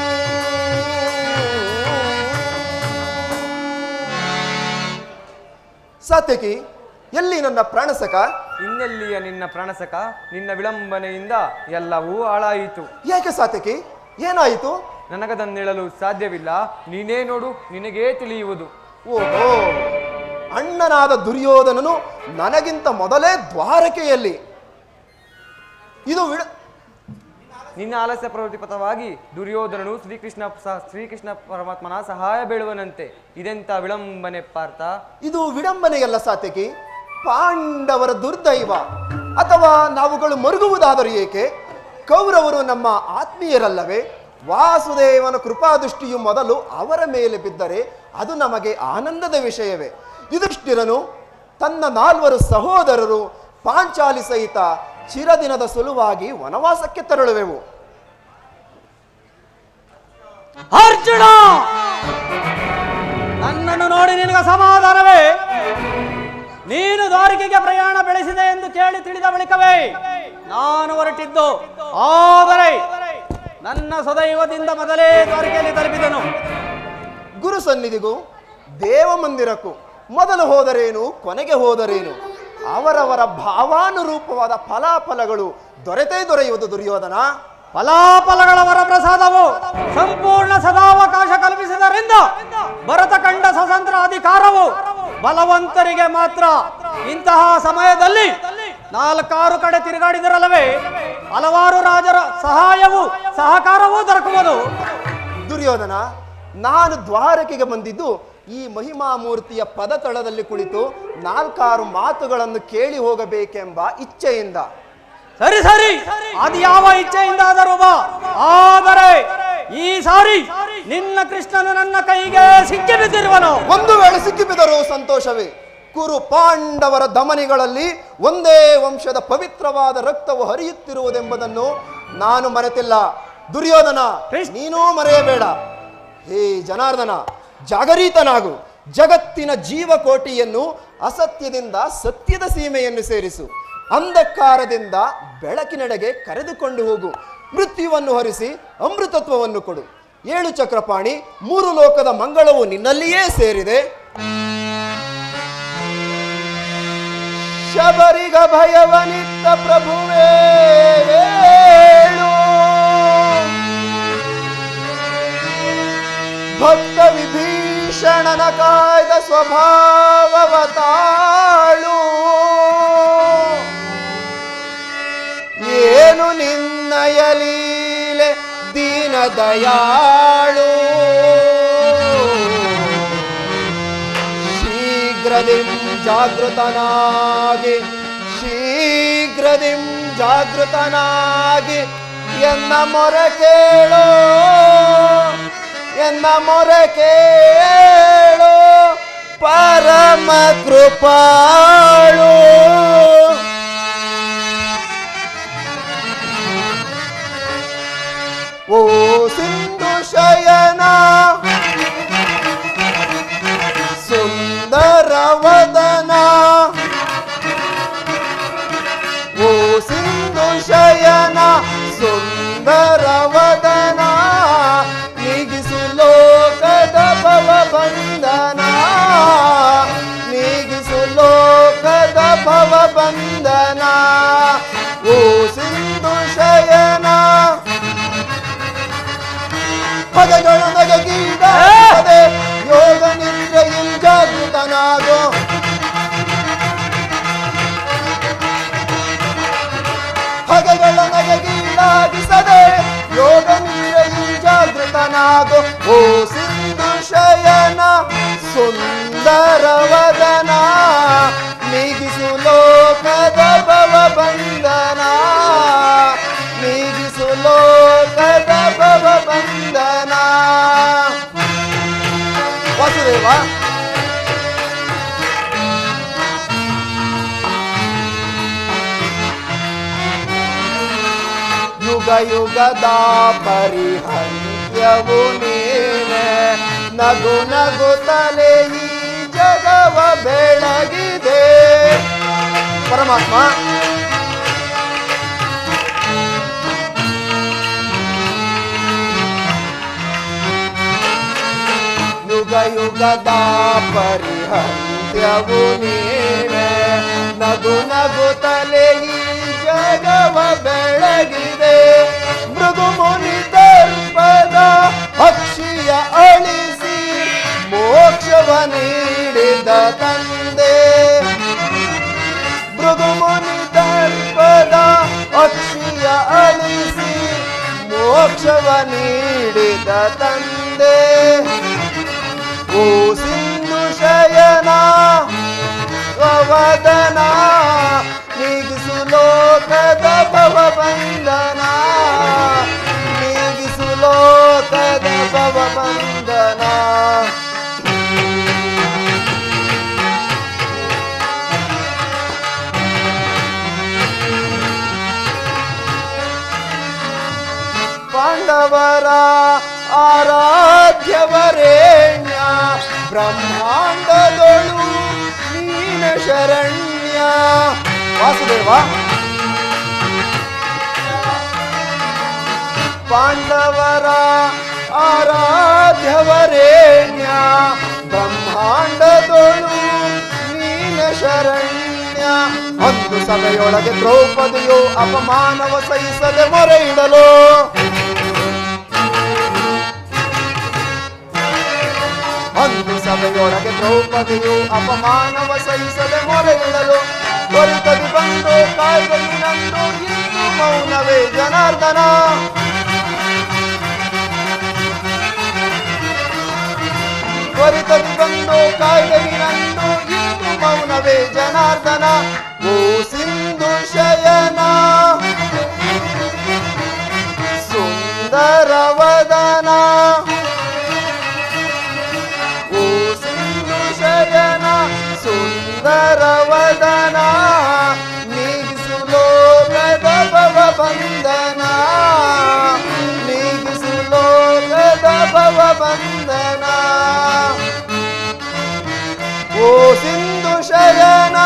ಸಾತ್ಯಕಿ, ಎಲ್ಲಿ ನನ್ನ ಪ್ರಾಣಸಕ? ಇನ್ನೆಲ್ಲಿಯ ನಿನ್ನ ಪ್ರಾಣಸಕ? ನಿನ್ನ ವಿಳಂಬನೆಯಿಂದ ಎಲ್ಲವೂ ಹಾಳಾಯಿತು. ಯಾಕೆ ಸಾತ್ಯಕಿ, ಏನಾಯಿತು? ನನಗದನ್ನೇಳಲು ಸಾಧ್ಯವಿಲ್ಲ. ನೀನೇ ನೋಡು, ನಿನಗೇ ತಿಳಿಯುವುದು. ಓಹೋ, ಅಣ್ಣನಾದ ದುರ್ಯೋಧನನು ನನಗಿಂತ ಮೊದಲೇ ದ್ವಾರಕೆಯಲ್ಲಿ. ಇದು ನಿನ್ನ ಆಲಸ್ಯ ಪ್ರವೃತ್ತಿಪಥವಾಗಿ ದುರ್ಯೋಧನನು ಶ್ರೀಕೃಷ್ಣ ಪರಮಾತ್ಮನ ಸಹಾಯ ಬೇಡುವನಂತೆ. ಇದೆಂತ ವಿಳಂಬನೆ ಪಾರ್ಥ? ಇದು ವಿಡಂಬನೆಯಲ್ಲ ಸಾತ್ಯಕಿ, ಪಾಂಡವರ ದುರ್ದೈವ. ಅಥವಾ ನಾವುಗಳು ಮರುಗುವುದಾದರೂ ಏಕೆ? ಕೌರವರು ನಮ್ಮ ಆತ್ಮೀಯರಲ್ಲವೇ? ವಾಸುದೇವನ ಕೃಪಾದೃಷ್ಟಿಯು ಮೊದಲು ಅವರ ಮೇಲೆ ಬಿದ್ದರೆ ಅದು ನಮಗೆ ಆನಂದದ ವಿಷಯವೇ. ಯುಧಿಷ್ಠಿರನು ತನ್ನ 4 ಸಹೋದರರು ಪಾಂಚಾಲಿ ಸಹಿತ ಚಿರದಿನದ ಸಲುವಾಗಿ ವನವಾಸಕ್ಕೆ ತೆರಳುವೆವು. ಅರ್ಜುನ, ನನ್ನನ್ನು ನೋಡಿ ನಿನಗೆ ಸಮಾಧಾನವೇ? ನೀನು ದ್ವಾರಕೆಗೆ ಪ್ರಯಾಣ ಬೆಳೆಸಿದೆ ಎಂದು ಕೇಳಿ ತಿಳಿದ ಬಳಿಕವೇ ನಾನು ಹೊರಟಿದ್ದು. ಆದರೆ ನನ್ನ ಸದೈವದಿಂದ ಮೊದಲೇ ದ್ವಾರಕೆಯಲ್ಲಿ ತಲುಪಿದನು. ಗುರು ಸನ್ನಿಧಿಗೂ ದೇವ ಮಂದಿರಕ್ಕೂ ಮೊದಲು ಹೋದರೇನು, ಕೊನೆಗೆ ಹೋದರೇನು, ಅವರವರ ಭಾವಾನುರೂಪವಾದ ಫಲಾಫಲಗಳು ದೊರೆಯುವುದು ದುರ್ಯೋಧನ. ಫಲಾಫಲಗಳ ವರಪ್ರಸಾದವು ಸಂಪೂರ್ಣ ಸದಾವಕಾಶ ಕಲ್ಪಿಸಿದರಿಂದ ಭರತ ಕಂಡ ಸ್ವತಂತ್ರ ಅಧಿಕಾರವು ಬಲವಂತರಿಗೆ ಮಾತ್ರ. ಇಂತಹ ಸಮಯದಲ್ಲಿ 4-6 ಕಡೆ ತಿರುಗಾಡಿದರಲ್ಲವೇ ಹಲವಾರು ರಾಜರ ಸಹಕಾರವೂ ದೊರಕುವುದು. ದುರ್ಯೋಧನ, ನಾನು ದ್ವಾರಕೆಗೆ ಬಂದಿದ್ದು ಈ ಮಹಿಮಾಮೂರ್ತಿಯ ಪದತಳದಲ್ಲಿ ಕುಳಿತು 4-6 ಮಾತುಗಳನ್ನು ಕೇಳಿ ಹೋಗಬೇಕೆಂಬ ಇಚ್ಛೆಯಿಂದ. ಸರಿ, ಅದು ಯಾವ ಇಚ್ಛೆಯಿಂದಾದರೂ ಬಾ. ಆದರೆ ಈ ಸಾರಿ ನಿನ್ನ ಕೃಷ್ಣನು ನನ್ನ ಕೈಗೆ ಸಿಕ್ಕಿ ಬಿದ್ದಿರುವನು. ಒಂದು ವೇಳೆ ಸಿಕ್ಕಿಬಿದ್ದರೂ ಸಂತೋಷವೇ. ಕುರು ಪಾಂಡವರ ಧಮನಿಗಳಲ್ಲಿ ಒಂದೇ ವಂಶದ ಪವಿತ್ರವಾದ ರಕ್ತವು ಹರಿಯುತ್ತಿರುವುದೆಂಬುದನ್ನು ನಾನು ಮರೆತಿಲ್ಲ. ದುರ್ಯೋಧನ, ನೀನೂ ಮರೆಯಬೇಡ. ಹೇ ಜನಾರ್ದನ, ಜಾಗರೀತನಾಗು. ಜಗತ್ತಿನ ಜೀವಕೋಟಿಯನ್ನು ಅಸತ್ಯದಿಂದ ಸತ್ಯದ ಸೀಮೆಯನ್ನು ಸೇರಿಸು. ಅಂಧಕಾರದಿಂದ ಬೆಳಕಿನೆಡೆಗೆ ಕರೆದುಕೊಂಡು ಹೋಗು. ಮೃತ್ಯುವನ್ನು ಹರಿಸಿ ಅಮೃತತ್ವವನ್ನು ಕೊಡು. 7 ಚಕ್ರಪಾಣಿ, 3 ಲೋಕದ ಮಂಗಳವು ನಿನ್ನಲ್ಲಿಯೇ ಸೇರಿದೆ. ಶಬರಿಗ ಭಯವನಿತ್ತ ಪ್ರಭುವೇ ಏಳು, ಭಕ್ತ ವಿಭೀಷಣನ ಕಾಯ್ದ ಸ್ವಭಾವವ ತಾಳು. ಏನು ನಿನ್ನಯ ಲೀಲೆ ದೀನ ದಯಾಳು. ಶೀಘ್ರದಿಂ ಜಾಗೃತನಾಗಿ ಎನ್ನ ಮೊರೆ ಕೇಳು ಪರಮ ಕೃಪಾಳು. ಓ ಸಿಂಧು ಶಯನ ಸುಂದರ ವದನ, ಓ ಸಿಂಧು ಶಯನ ಸುಂದರ ವದನ, ನೀಗಿಸು ಲೋಕದ ಭವ ಬಂಧನ, ನೀಗಿಸು ಲೋಕದ ಭವ ಬಂಧನ. ಓ ಸಿಂಧು ಶಯನ ಪದಗಳು ನಗಗೀಡಾಗದೆ ಯೋಗ ನಿದ್ರೆயில் ಜಾಗೃತನಾಗೋ. ಪದಗಳ ನಗಗೀಡಾಗಿಸದೆ ಯೋಗ ನಿದ್ರೆயில் ಜಾಗೃತನಾಗೋ. ಓ ಸಿಂಧು ಶಯನ ಸುಂದರ ವದನ, ನೀಗಿಸು ಲೋಕದ ಭವ ಬಂಧನ, ನೀಗಿಸು ಲೋಕದ ಭವ ಬಂಧನ. ವಾಸುದೇವ, ಯುಗ ಯುಗದ ಪರಿಹಂತ್ಯವು ನೀನೆ, ನಗು ನಗುತ್ತಲೇ ಈ ಜಗವ ಬೆಳಗಿದೆ. ಪರಮಾತ್ಮ, ಯುಗ ಯುಗದ ಪರಿಹಂತ್ಯವು ನೀನೆ, ನಗು ನಗುತ್ತಲೇ ಈ ಜಗವ ಬೆಳಗಿದೆ. ಮೃದು ಮುನಿ ದರ್ಪದ ಅಕ್ಷಿಯ ಅಳಿಸಿ ಮೋಕ್ಷವ ನೀಡಿದ ತಂದೆ. ಮೃದು ಮುನಿ ದರ್ಪದ ಅಕ್ಷಿಯ ಅಳಿಸಿ ಮೋಕ್ಷವ ನೀಡಿದ ತಂದೆ. ಓ ಸಿಂಧು ಶಯನ ಸ್ವವದನ, ನೀಗಿಸು ಲೋಕದ ಭವ ಬಂಧನ, ನೀಗಿಸು ಲೋಕದ ಭವ ಬಂಧನ. ಪಾಂಡವರ ಆರಾಧ್ಯವರೇಣ್ಯ ಬ್ರಹ್ಮಾಂಡದೊಳು ನೀನ ಶರಣ್ಯ. ವಾಸುದೇವ ಪಾಂಡವರ ಆರಾಧ್ಯವರೇಣ್ಯ ಬ್ರಹ್ಮಾಂಡದೊಳು ನೀನ ಶರಣ್ಯ. ಒಂದು ಸಭೆಯೊಳಗೆ ದ್ರೌಪದಿಯು ಅಪಮಾನವ ಸಹಿಸದೆ ಮೊರೆ ಇಡಲು ಒಂದು ಸಭೆಯೊಳಗೆ ದ್ರೌಪದಿಯು ಅಪಮಾನವ ಸಹಿಸದೆ ಮೊರೆ ಇಡಲು ತ್ವರಿತದಿ ಬಂದು ಕಾಯ್ದೆಯು ನಂದು ಇನ್ನು ಮೌನವೇ ಜನಾರ್ದನ. ತ್ವರಿತದಿ ಬಂದು ಕಾಯ್ದೆಯು ನಂದು ಇನ್ನು ಮೌನವೇ ಜನಾರ್ದನ. ಓ ಸಿಂಧು ಶಯನ ಸುಂದರ ವದನ, ಓ ಸಿಂಧು ಶಯನ ಸುಂದರ ವದನ, ನೀಗಿಸು ಲೋಕದ ಭವ ಬಂಧನ, ನೀಗಿಸು ಲೋಕದ ಭವ ಬಂಧನ. ಓ ಸಿಂಧು ಶಯನ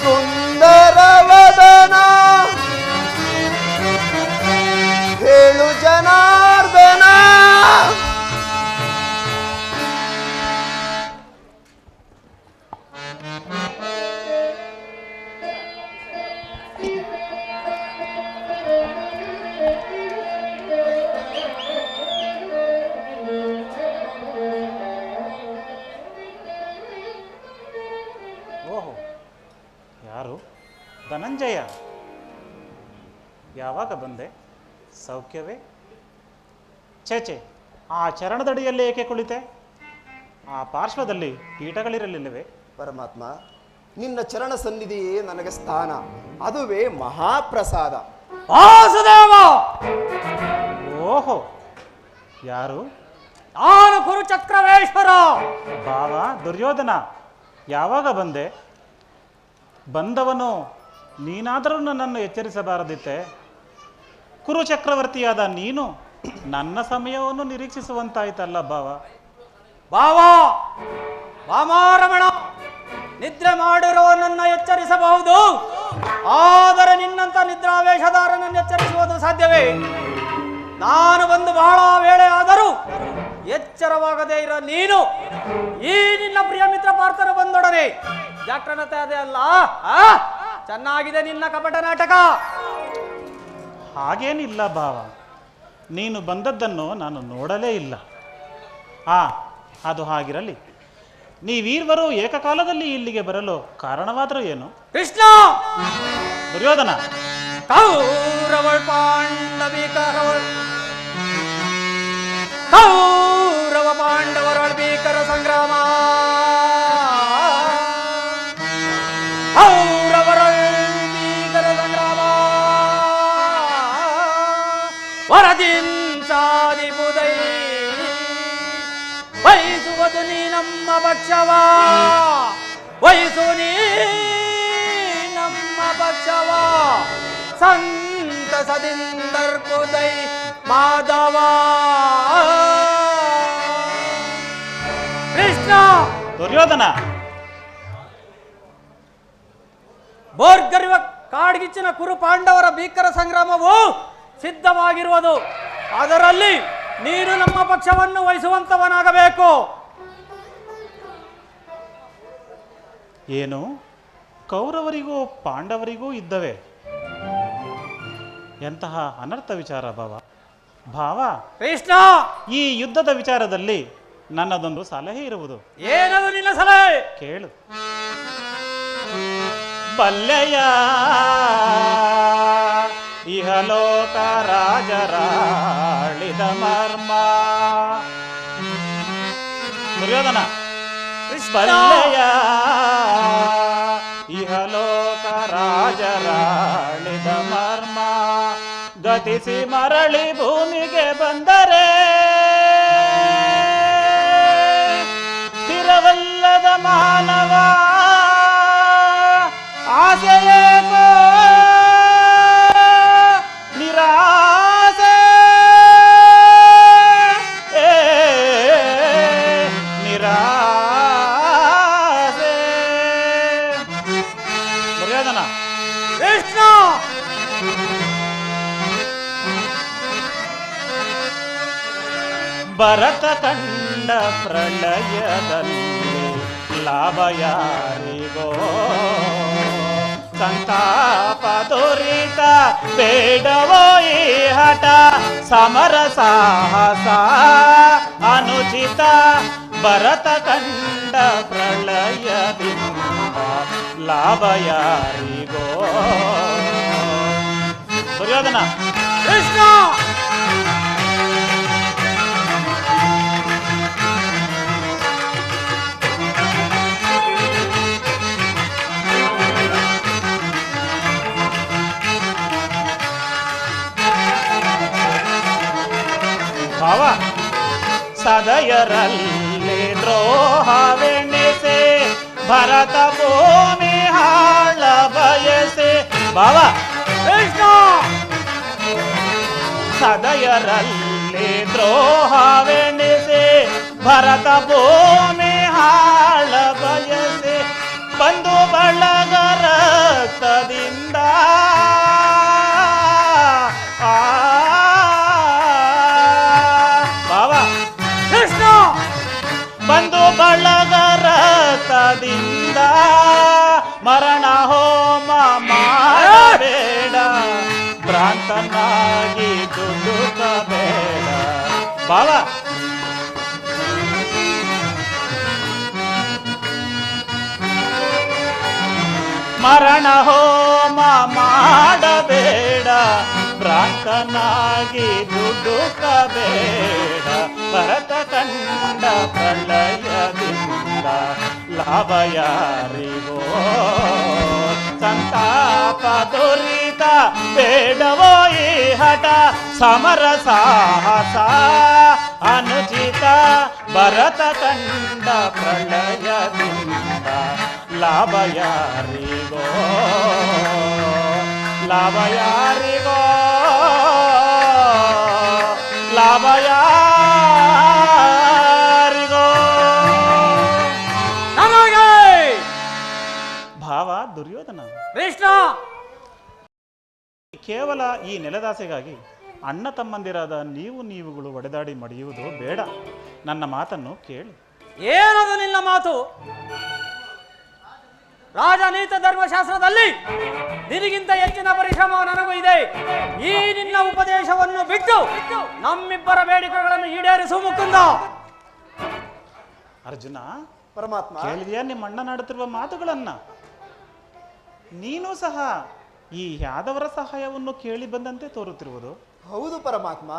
ಸುಂದರ ವದನ, ಹೇಳು ಜನಾರ್ದನ. ಓಹೋ, ಯಾರು? ಧನಂಜಯ, ಯಾವಾಗ ಬಂದೆ? ಸೌಖ್ಯವೇ? ಚೇಚೆ, ಆ ಚರಣದಡಿಯಲ್ಲಿ ಏಕೆ ಕುಳಿತೆ? ಆ ಪಾರ್ಶ್ವದಲ್ಲಿ ಪೀಠಗಳಿರಲಿಲ್ಲವೇ? ಪರಮಾತ್ಮ, ನಿನ್ನ ಚರಣ ಸನ್ನಿಧಿಯೇ ನನಗೆ ಸ್ಥಾನ, ಅದುವೇ ಮಹಾಪ್ರಸಾದ. ವಾಸುದೇವ, ಓಹೋ, ಯಾರು? ನಾನು ಕುರುಚಕ್ರವೇಶ್ವರ. ಭಾವ ದುರ್ಯೋಧನ, ಯಾವಾಗ ಬಂದೆ? ಬಂದವನು ನೀನಾದರೂ ನನ್ನನ್ನು ಎಚ್ಚರಿಸಬಾರದಿತ್ತೆ? ಕುರುಚಕ್ರವರ್ತಿಯಾದ ನೀನು ನನ್ನ ಸಮಯವನ್ನು ನಿರೀಕ್ಷಿಸುವಂತಾಯ್ತಲ್ಲ ಭಾವ. ಬಾವ ವಾಮಾರಮಣ, ನಿದ್ರೆ ಮಾಡಿರುವ ನನ್ನ ಎಚ್ಚರಿಸಬಹುದು, ಆದರೆ ನಿನ್ನಂತ ನಿದ್ರಾವೇಶಧಾರನನ್ನು ಎಚ್ಚರಿಸುವುದು ಸಾಧ್ಯವೇ? ನಾನು ಬಂದು ಬಹಳ ವೇಳೆ ಆದರೂ ಎಚ್ಚರವಾಗದೇ ಇರೋ ನೀನು ಈ ನಿನ್ನ ಪ್ರಿಯ ಮಿತ್ರ ಪಾರ್ಥನು ಬಂದೊಡನೆ ಜಾಗ್ರತೆ ಅದೇ ಅಲ್ಲ? ಚೆನ್ನಾಗಿದೆ ನಿನ್ನ ಕಪಟ ನಾಟಕ. ಹಾಗೇನಿಲ್ಲ ಭಾವ, ನೀನು ಬಂದದ್ದನ್ನು ನಾನು ನೋಡಲೇ ಇಲ್ಲ. ಅದು ಹಾಗಿರಲಿ, ನೀವೀರ್ವರು ಏಕಕಾಲದಲ್ಲಿ ಇಲ್ಲಿಗೆ ಬರಲು ಕಾರಣವಾದರೂ ಏನು? ಕೃಷ್ಣ, ದುರ್ಯೋಧನ, ಕೌರವಳ್ ಪಾಂಡವಿಕರವಳ್ ಕೌರವ ಪಾಂಡವರೊಳ್ ಭೀಕರ ಸಂಗ್ರಾಮ, ಕೌರವರೊಳ್ ಭೀಕರ ಸಂಗ್ರಾಮ, ವರದಿನ್ ಸಾಧಿಪುದೈ ವಹಿಸುವುದು ನೀ ನಮ್ಮ ಪಕ್ಷವ, ವಹಿಸು ನೀ ನಮ್ಮ ಪಕ್ಷವ, ಸಂತಸದಿಂದರ್ಪುದೈ ಮಾಧವ. ಕೃಷ್ಣ, ದುರ್ಯೋಧನ, ಬೋರ್ಗರಿವ ಕಾಡ್ಗಿಚ್ಚಿನ ಕುರು ಪಾಂಡವರ ಭೀಕರ ಸಂಗ್ರಾಮವು ಸಿದ್ಧವಾಗಿರುವುದು. ಅದರಲ್ಲಿ ನೀನು ನಮ್ಮ ಪಕ್ಷವನ್ನು ವಹಿಸುವಂತವನಾಗಬೇಕು. ಏನು ಕೌರವರಿಗೂ ಪಾಂಡವರಿಗೂ ಇದ್ದವೆ? ಎಂತಹ ಅನರ್ಥ ವಿಚಾರ ಭಾವ. ಭಾವ, ಕೃಷ್ಣ, ಈ ಯುದ್ಧದ ವಿಚಾರದಲ್ಲಿ ನನ್ನದೊಂದು ಸಲಹೆ ಇರುವುದು. ಏನದು ನಿನ್ನ ಸಲಹೆ? ಕೇಳು. ಬಲ್ಲೆಯ ಇಹಲೋಕ ರಾಜರಾಳಿದ ಮರ್ಮ. ದುರ್ಯೋಧನ, ಬಲ್ಲೆಯ ಇಹಲೋಕ ರಾಜರಾಳಿದ ಮರ್ಮ, ಗತಿಸಿ ಮರಳಿ ಭೂಮಿಗೆ ಬಂದರೆ ಸ್ಥಿರವಲ್ಲದ ಮಾನವ ಆಸೆಯೇಕೋ ನಿರ ದುರ್ಯೋಧನ, ಕೃಷ್ಣ ಭರತ ಕಂಡ ಪ್ರಳಯದಲ್ಲಿ ಲಾಭ ಯಾರಿಗೋ, ಸಂತಾಪ ದುರಿತ ಬೇಡವೋ ಈ ಹಠ, ಸಮರ ಸಾಹಸ ಅನುಚಿತ, ಭರತ ಕಂಡ ಪ್ರಳಯದಿಂದ ಲಾಭ ಯಾರಿಗೋ. ದುರ್ಯೋಧನ, ಕೃಷ್ಣ ಭಾವ, ಸದಯರಲ್ಲಿ ದ್ರೋಹವೆಣಿಸೆ, ಭರತ ಭೂಮಿ ಹಾಳ ಬಯಸೆ. ಭಾವ, ಕೃಷ್ಣ ಸದಯರಲ್ಲಿ ದ್ರೋಹವೆಣಿಸೆ, ಭರತ ಭೂಮಿ ಹಾಳ ಬಯಸೆ, ಬಂಧು ಬಳಗ ರಕ್ತದಿಂದ ಕೃಷ್ಣ ಬಂಧು ಬಳಗ ರಕ್ತದಿಂದ ಮರಣ ಹೋಮ ಮಾಡಬೇಡ, ಭ್ರಾಂತನಾಗಿ ದುಡುಕಬೇಡ. ಭಾವ, ಮರಣ ಹೋಮ ಮಾಡಬೇಡ, ಭ್ರಾಂತನಾಗಿ ದುಡುಕಬೇಡ, ಭರತ ಕಂಡ ಪ್ರಳಯದಿಂದ ಲಾಭ ಯಾರಿಗೋ, ಸಂತಾಪ ದುರಿತ ಬೇಡವೋ ಈ ಹಠ, ಸಮರ ಸಾಹಸ ಅನುಚಿತ, ಭರತ ಕಂಡ ಪ್ರಳಯದಿಂದ ಲಾಭ ಯಾರಿಗೋ, ಲಾಭ ಯಾರಿಗೋ, ಲಾಭ ಯಾರಿಗೋ. ನನಗೆ ಭಾವ ದುರ್ಯೋಧನ, ಕೃಷ್ಣ ಕೇವಲ ಈ ನೆಲದಾಸೆಗಾಗಿ ಅಣ್ಣ ತಮ್ಮಂದಿರಾದ ನೀವುಗಳು ಒಡೆದಾಡಿ ಮಡಿಯುವುದು ಬೇಡ. ನನ್ನ ಮಾತನ್ನು ಕೇಳಿ. ಏನದು ನಿನ್ನ ಮಾತು? ರಾಜನೀತ ಧರ್ಮಶಾಸ್ತ್ರದಲ್ಲಿ ನಿನಗಿಂತ ಹೆಚ್ಚಿನ ಪರಿಶ್ರಮ ನನಗೂ ಇದೆ. ಈ ನಿನ್ನ ಉಪದೇಶವನ್ನು ಬಿಟ್ಟು ನಮ್ಮಿಬ್ಬರ ಬೇಡಿಕೆಗಳನ್ನು ಈಡೇರಿಸು ಮುಕುಂದ. ಅರ್ಜುನ, ಪರಮಾತ್ಮ, ಕೇಳಿದೆಯಾ ನಿಮ್ಮ ಅಣ್ಣನಾಡುತ್ತಿರುವ ಮಾತುಗಳನ್ನ? ನೀನು ಸಹ ಈ ಯಾದವರ ಸಹಾಯವನ್ನು ಕೇಳಿ ಬಂದಂತೆ ತೋರುತ್ತಿರುವುದು. ಹೌದು ಪರಮಾತ್ಮ.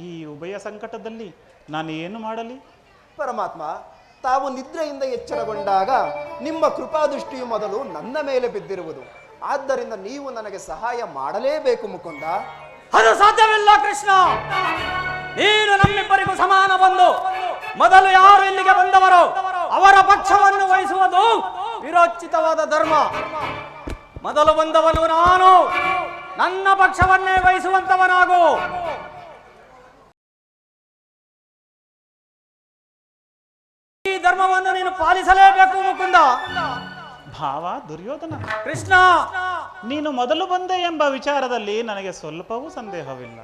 ಈ ಉಭಯ ಸಂಕಟದಲ್ಲಿ ನಾನು ಏನು ಮಾಡಲಿ? ಪರಮಾತ್ಮ, ತಾವು ನಿದ್ರೆಯಿಂದ ಎಚ್ಚರಗೊಂಡಾಗ ನಿಮ್ಮ ಕೃಪಾದೃಷ್ಟಿಯು ಮೊದಲು ನನ್ನ ಮೇಲೆ ಬಿದ್ದಿರುವುದು. ಆದ್ದರಿಂದ ನೀವು ನನಗೆ ಸಹಾಯ ಮಾಡಲೇಬೇಕು ಮುಕುಂದ. ಅದು ಸಾಧ್ಯವಿಲ್ಲ ಕೃಷ್ಣ. ನೀನು ನಮ್ಮಿಬ್ಬರಿಗೂ ಸಮಾನ ಬಂದು ಮೊದಲು ಯಾರು ಇಲ್ಲಿಗೆ ಬಂದವರೋ ಅವರ ಪಕ್ಷವನ್ನು ವಹಿಸುವುದು ವಿರೋಚಿತವಾದ ಧರ್ಮ. ಮೊದಲು ಬಂದವನು ನಾನು, ನನ್ನ ಪಕ್ಷವನ್ನೇ ವಹಿಸುವಂತವನಾಗು. ಈ ಧರ್ಮವನ್ನು ನೀನು ಪಾಲಿಸಲೇಬೇಕು ಮುಕುಂದ. ಭಾವ ದುರ್ಯೋಧನ, ಕೃಷ್ಣ, ನೀನು ಮೊದಲು ಬಂದೆ ಎಂಬ ವಿಚಾರದಲ್ಲಿ ನನಗೆ ಸ್ವಲ್ಪವೂ ಸಂದೇಹವಿಲ್ಲ.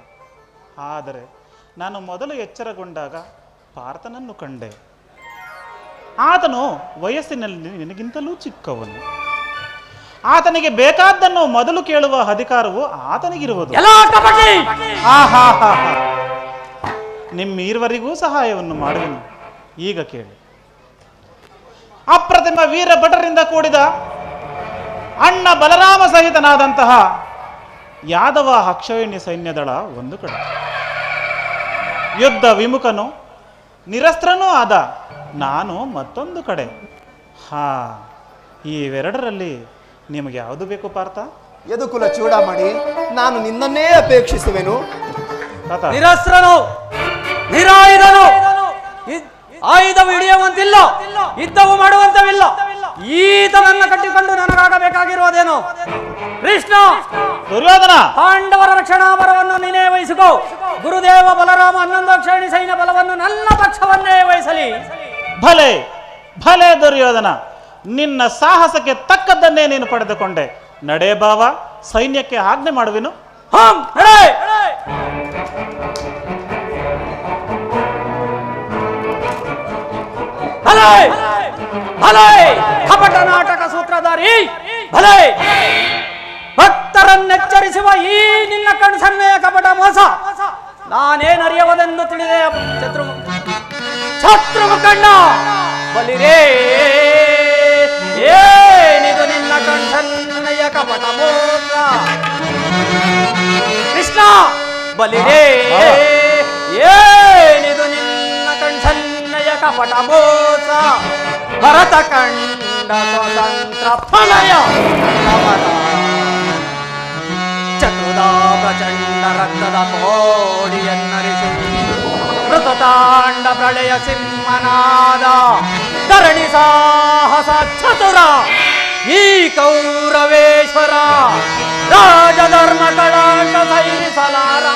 ಆದರೆ ನಾನು ಮೊದಲು ಎಚ್ಚರಗೊಂಡಾಗ ಪಾರ್ಥನನ್ನು ಕಂಡೆ. ಆತನು ವಯಸ್ಸಿನಲ್ಲಿ ನಿನಗಿಂತಲೂ ಚಿಕ್ಕವನು. ಆತನಿಗೆ ಬೇಕಾದ್ದನ್ನು ಮೊದಲು ಕೇಳುವ ಅಧಿಕಾರವು ಆತನಿಗಿರುವುದು. ನಿಮ್ಮಿರುವರಿಗೂ ಸಹಾಯವನ್ನು ಮಾಡುವೆನು. ಈಗ ಕೇಳಿ. ಅಪ್ರತಿಮ ವೀರ ಭಟರಿಂದ ಕೂಡಿದ ಅಣ್ಣ ಬಲರಾಮ ಸಹಿತನಾದಂತಹ ಯಾದವ ಅಕ್ಷೋಹಿಣಿ ಸೈನ್ಯದಳ ಒಂದು ಕಡೆ, ಯುದ್ಧ ವಿಮುಖನು ನಿರಸ್ತ್ರನೂ ಆದ ನಾನು ಮತ್ತೊಂದು ಕಡೆ. ಇವೆರಡರಲ್ಲಿ ನಿಮಗೆ ಯಾವುದು ಬೇಕು ಪಾರ್ಥ? ಯದುಕುಲ ಚೂಡಾಮಣಿ, ನಾನು ನಿನ್ನನ್ನೇ ಅಪೇಕ್ಷಿಸುವೆನು. ನಿರಸ್ತ್ರನು, ನಿರಾಯುಧನು, ಆಯುಧವು ಹಿಡಿಯುವಂತಿಲ್ಲ, ಯುದ್ಧವು ಮಾಡುವಂತವಿಲ್ಲ. ಈತನನ್ನ ಕಟ್ಟಿಕೊಂಡು ನನಗಾಗಬೇಕಾಗಿರುವುದೇನು? ಕೃಷ್ಣ, ದುರ್ಯೋಧನ, ಪಾಂಡವರ ರಕ್ಷಣಾ ಬಲವನ್ನು ನೀನೇ ವಹಿಸಿಕೋ. ಗುರುದೇವ ಬಲರಾಮ 11 ಅಕ್ಷೋಹಿಣಿ ಸೈನ್ಯ ಬಲವನ್ನು ನನ್ನ ಪಕ್ಷವನ್ನೇ ವಹಿಸಲಿ. ಭಲೆ ಭಲೆ ದುರ್ಯೋಧನ, ನಿನ್ನ ಸಾಹಸಕ್ಕೆ ತಕ್ಕದ್ದನ್ನೇ ನೀನು ಪಡೆದುಕೊಂಡೆ. ನಡೆ ಬಾವ, ಸೈನ್ಯಕ್ಕೆ ಆಜ್ಞೆ ಮಾಡುವೆನು. ಹಂ ನಡೆ. ಭಲೆ ಭಲೆ ಕಪಟ ನಾಟಕ ಸೂತ್ರಧಾರಿ, ಭಲೆ ಭಕ್ತರನ್ನೆಚ್ಚರಿಸುವ ಈ ನಿನ್ನ ಕಣ್ಸನ್ನೆಯ ಕಪಟ ಮೋಸ ನಾನೇನರಿಯವದೆಂದು ತಿಳಿದೆ. ಶತ್ರುಮುಖಂಡ ಬಲಿರೇ, ಏನಿದು ನಿನ್ನ ಕಣ್ಸನ್ನೆಯ ಕಪಟ ಮೋಸ? ಕೃಷ್ಣ ಬಲಿರೇ, ಏನಿದು ನಿನ್ನ ಕಣ್ಸನ್ನೆಯ ಕಪಟ ಮೋಸ? ಭರತ ಕಂಡ ಸ್ವತಂತ್ರ ಫಲಯ ಚತುರ್ಧ ಪ್ರಚಂಡ ರಕ್ತದ ಕೋಡಿಯನ್ನರಿಸಿ ಮೃತತಾಂಡ ಪ್ರಳಯ ಸಿಂಹನಾದ ಧರಣಿ ಸಾಹಸ ಚತುರ ಈ ಕೌರವೇಶ್ವರ ರಾಜಧರ್ಮ ಕಳಾಟ ಸೈರಿಸಲಾರ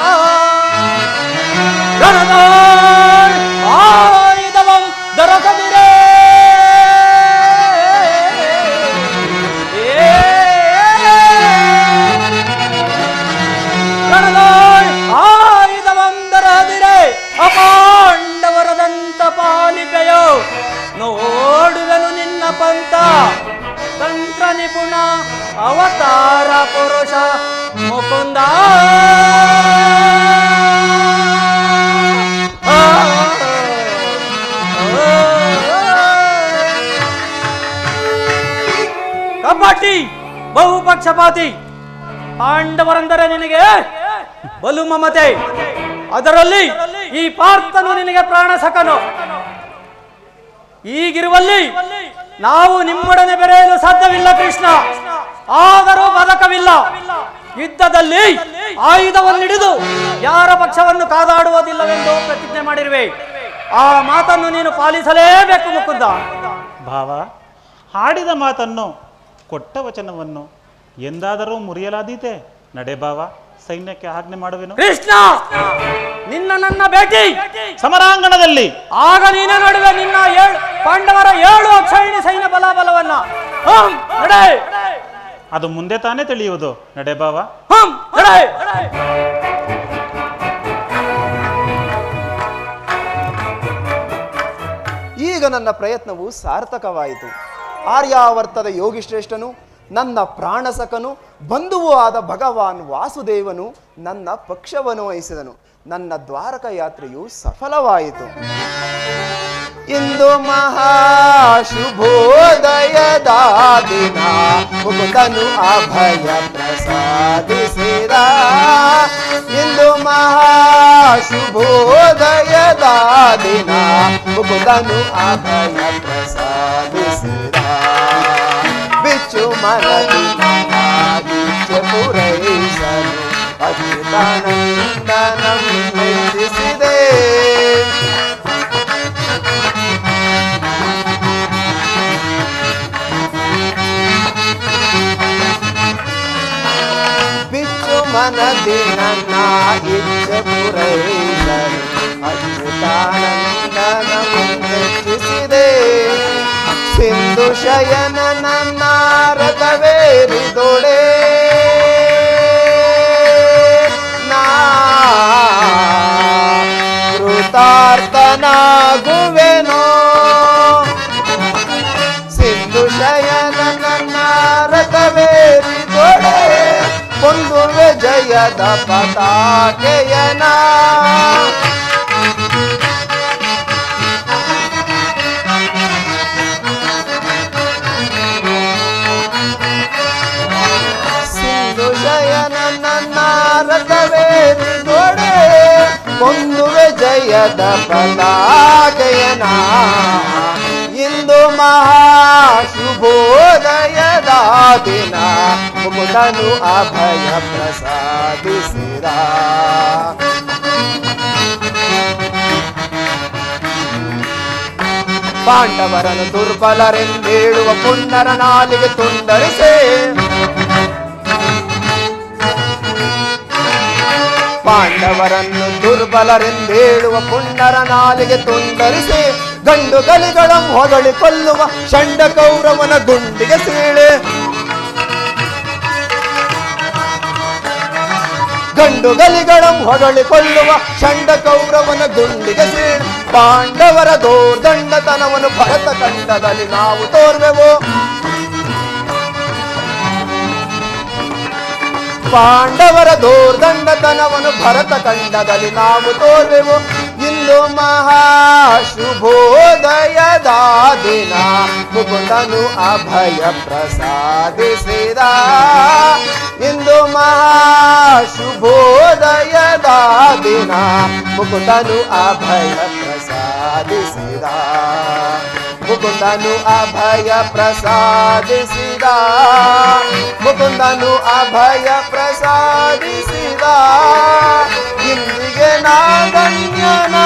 ಆಯುಧವಂ ದೊರಕದಿರೇ. ಅಪಾಂಡವರದಂತ ಪಾಲಿಕೆಯೋ ನೋಡುವೆನು ನಿನ್ನ ಪಂಥ. ತಂತ್ರ ನಿಪುಣ ಅವತಾರ ಪುರುಷ ಮುಕುಂದ. ಕಪಟಿ ಬಹುಪಕ್ಷಪಾತಿ, ಪಾಂಡವರೆಂದರೆ ನಿನಗೆ ಬಲು ಮಮತೆ, ಅದರಲ್ಲಿ ಈ ಪಾರ್ಥನು ನಿನಗೆ ಪ್ರಾಣ ಸಕನು. ಈಗಿರುವಲ್ಲಿ ನಾವು ನಿಮ್ಮೊಡನೆ ಬೆರೆಯಲು ಸಾಧ್ಯವಿಲ್ಲ ಕೃಷ್ಣ, ಆದರೂ ಬದಕವಿಲ್ಲ. ಯುದ್ಧದಲ್ಲಿ ಆಯುಧವನ್ನಿಡಿದು ಯಾರ ಪಕ್ಷವನ್ನು ಕಾದಾಡುವುದಿಲ್ಲವೆಂದು ಪ್ರತಿಜ್ಞೆ ಮಾಡಿರುವೆ. ಆ ಮಾತನ್ನು ನೀನು ಪಾಲಿಸಲೇಬೇಕು ಮುಕುಂದ. ಭಾವ, ಹಾಡಿದ ಮಾತನ್ನು, ಕೊಟ್ಟ ವಚನವನ್ನು ಎಂದಾದರೂ ಮುರಿಯಲಾದೀತೆ. ನಡೆ ಬಾವ, ಸೈನ್ಯಕ್ಕೆ ಆಜ್ಞೆ ಮಾಡುವೆನು. ಕೃಷ್ಣ, ನಿನ್ನ ನನ್ನ ಭೇಟಿ ಸಮರಾಂಗಣದಲ್ಲಿ ಆಗ ನೀನೇ ನೋಡುವೆ ನಿನ್ನ ಪಾಂಡವರ 7 ಅಕ್ಷೌಹಿಣಿ ಸೈನ್ಯ ಬಲಾಬಲವನ್ನ. ನಡೆ. ಅದು ಮುಂದೆ ತಾನೇ ತಿಳಿಯುವುದು. ನಡೆ ಬಾವ. ನಡೆ. ಈಗ ನನ್ನ ಪ್ರಯತ್ನವು ಸಾರ್ಥಕವಾಯಿತು. ಆರ್ಯಾವರ್ತದ ಯೋಗಿಶ್ರೇಷ್ಠನು, ನನ್ನ ಪ್ರಾಣಸಕನು, ಬಂಧುವೂ ಆದ ಭಗವಾನ್ ವಾಸುದೇವನು ನನ್ನ ಪಕ್ಷವನ್ನು ವಹಿಸಿದನು. ನನ್ನ ದ್ವಾರಕ ಯಾತ್ರೆಯು ಸಫಲವಾಯಿತು. ಇಂದು ಮಹಾಶುಭೋದಯದ ದಿನ, ಮುಕುಂದನು ಅಭಯ ಪ್ರಸಾದಿಸಿದ. ಇಂದು ಮಹಾಶುಭೋದಯದ ದಿನ, ಮುಕುಂದನು ಅಭಯ ಪ್ರಸಾದಿಸಿದ. ಬಿಚ್ಚು ಮನದಿ ನಾಗೀಚೆ ಪೂರೈಸಲು ಅಚ್ಯುತಾನಂದನಂ ಮೆಚ್ಚಿಸಿದೆ. ಬಿಚ್ಚು ಮನದಿ ನನ್ನ ಇಚ್ಛೆ ಪೂರೈಸಲು ಅಚ್ಯುತಾನಂದನಂ ಮೆಚ್ಚಿಸಿದೆ. ಸಿಂಧು ಶಯನ ನನ್ನ ರಥವೇರಿದೊಡೆ, ನಾ ಕೃತಾರ್ಥನಾಗುವೆನೋ. ಸಿಂಧು ಶಯನ ನನ್ನ ರಥವೇರಿದೊಡೆ, ಹೊಂದುವೆ ಜಯದ ಪತಾಕೆಯನ. ರಥವೇರಿದೊಡೆ, ಹೊಂದುವೆ ಜಯದ ಪತಾಕೆಯನ. ಇಂದು ಮಹಾಶುಭೋದಯದ ದಿನ, ಮುಕುಂದನು ಅಭಯ ಪ್ರಸಾದಿಸಿದ. ಪಾಂಡವರನ್ನು ದುರ್ಬಲರೆಂದೇಳುವ ಪುಂಡರ ನಾಲಿಗೆ ತುಂಡರಿಸೆ. ಪಾಂಡವರನ್ನು ದುರ್ಬಲರೆಂದೇಳುವ ಪುಂಡರ ನಾಲಿಗೆ ತುಂಡರಿಸಿ, ಗಂಡು ಗಲಿಗಳ ಹೊಗಳಿ ಕೊಲ್ಲುವ ಷಂಡ ಕೌರವನ ಗುಂಡಿಗೆ ಸೀಳೆ. ಗಂಡು ಗಲಿಗಳಂ ಹೊಗಳಿಕೊಳ್ಳುವ ಷಂಡ ಕೌರವನ ಗುಂಡಿಗೆ ಸೀಳ್ ಪಾಂಡವರ ದೋರ್ದಂಡತನವನ್ನು ಭರತ ಖಂಡದಲ್ಲಿ ನಾವು ತೋರ್ವೆವು. ಪಾಂಡವರ ದೋರ್ದಂಡತನವನ್ನು ಭರತ ಖಂಡದಲ್ಲಿ ನಾವು ತೋರ್ವೆವು. ಇಂದು ಮಹಾಶುಭೋದಯದ ದಿನ ಮುಕುಂದನು ಅಭಯ ಪ್ರಸಾದಿಸಿದ. ಇಂದು ಮಹಾಶುಭೋದಯದ ದಿನ ಮುಕುಂದನು ಅಭಯ ಪ್ರಸಾದಿಸಿದ. ಮುಕುಂದನು ಅಭಯ ಪ್ರಸಾದಿಸಿದ. ಮುಕುಂದನು ಅಭಯ ಪ್ರಸಾದಿಸಿದ. ಇಂದಿಗೆ ನಾಗಣ್ಯನಾದೆನೋ.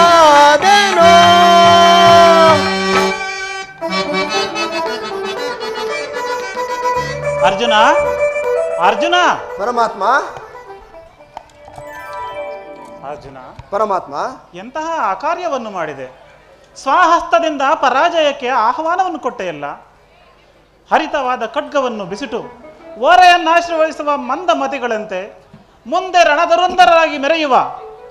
ಅರ್ಜುನ, ಅರ್ಜುನ, ಪರಮಾತ್ಮ, ಅರ್ಜುನ, ಪರಮಾತ್ಮ, ಎಂತಹ ಅಕಾರ್ಯವನ್ನು ಮಾಡಿದೆ. ಸ್ವಹಸ್ತದಿಂದ ಪರಾಜಯಕ್ಕೆ ಆಹ್ವಾನವನ್ನು ಕೊಟ್ಟೆಯಲ್ಲ. ಹರಿತವಾದ ಖಡ್ಗವನ್ನು ಬಿಸಿಟು ಓರೆಯನ್ನಾಶ್ರಯಿಸುವ ಮಂದಮತಿಗಳಂತೆ ಮುಂದೆ ರಣಧುರಂಧರಾಗಿ ಮೆರೆಯುವ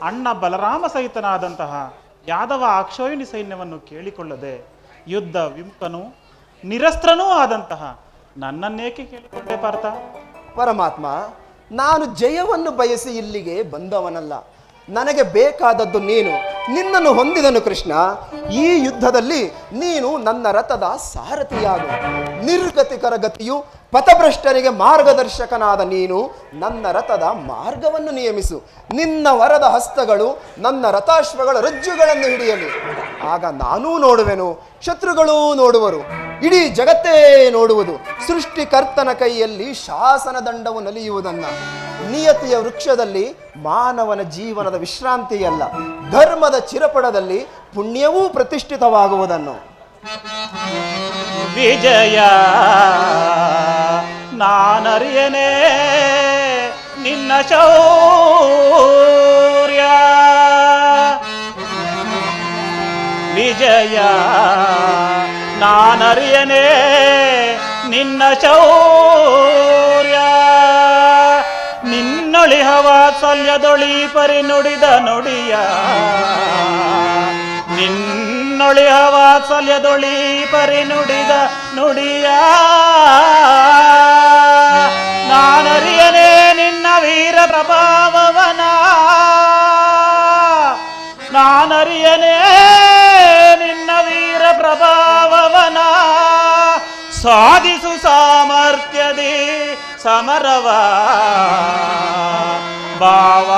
ಅಣ್ಣ ಬಲರಾಮ ಸಹಿತನಾದಂತಹ ಯಾದವ ಅಕ್ಷೋಹಿಣಿ ಸೈನ್ಯವನ್ನು ಕೇಳಿಕೊಳ್ಳದೆ ಯುದ್ಧ ವಿಮುಖನೂ ನಿರಸ್ತ್ರನೂ ಆದಂತಹ ನನ್ನನ್ನೇಕೆ ಕೇಳಿಕೊಂಡೆ ಪಾರ್ಥ? ಪರಮಾತ್ಮ, ನಾನು ಜಯವನ್ನು ಬಯಸಿ ಇಲ್ಲಿಗೆ ಬಂದವನಲ್ಲ. ನನಗೆ ಬೇಕಾದದ್ದು ನೀನು. ನಿನ್ನನ್ನು ಹೊಂದಿದನು ಕೃಷ್ಣ. ಈ ಯುದ್ಧದಲ್ಲಿ ನೀನು ನನ್ನ ರಥದ ಸಾರಥಿಯಾಗು. ನಿರ್ಗತಿಕರ ಗತಿಯು ಪಥಭ್ರಷ್ಟರಿಗೆ ಮಾರ್ಗದರ್ಶಕನಾದ ನೀನು ನನ್ನ ರಥದ ಮಾರ್ಗವನ್ನು ನಿಯಮಿಸು. ನಿನ್ನ ವರದ ಹಸ್ತಗಳು ನನ್ನ ರಥಾಶ್ವಗಳ ರಜ್ಜುಗಳನ್ನು ಹಿಡಿಯಲಿ. ಆಗ ನಾನೂ ನೋಡುವೆನು, ಶತ್ರುಗಳೂ ನೋಡುವರು, ಇಡೀ ಜಗತ್ತೇ ನೋಡುವುದು. ಸೃಷ್ಟಿಕರ್ತನ ಕೈಯಲ್ಲಿ ಶಾಸನ ದಂಡವು ನಲಿಯುವುದನ್ನ. ನಿಯತಿಯ ವೃಕ್ಷದಲ್ಲಿ ಮಾನವನ ಜೀವನದ ವಿಶ್ರಾಂತಿಯಲ್ಲ, ಧರ್ಮದ ಚಿರಪಡದಲ್ಲಿ ಪುಣ್ಯವೂ ಪ್ರತಿಷ್ಠಿತವಾಗುವುದನ್ನು. ವಿಜಯ ನಾನರಿಯನೇ ನಿನ್ನ ಶೌರ್ಯ. ವಿಜಯ ನಾನರಿಯನೇ ನಿನ್ನ ಶೌರ್ಯ. ನಿನ್ನೊಳಿಹ ವಾತ್ಸಲ್ಯದೊಳಿ ಪರಿ ನುಡಿದ ನುಡಿಯ. ನಿನ್ನೊಳಿಹ ವಾತ್ಸಲ್ಯದೊಳಿ ಪರಿ ನುಡಿದ ನುಡಿಯ. ನಾನರಿಯನೇ ನಿನ್ನ ವೀರ ಪ್ರಭಾವವನ. ನಾನರಿಯನೇ ನಿನ್ನ ವೀರ ಪ್ರಭಾವವನ. ಸಾಧಿಸು ಸಾಮರ್ಥ್ಯದಿ ಸಮರವ ಭಾವ.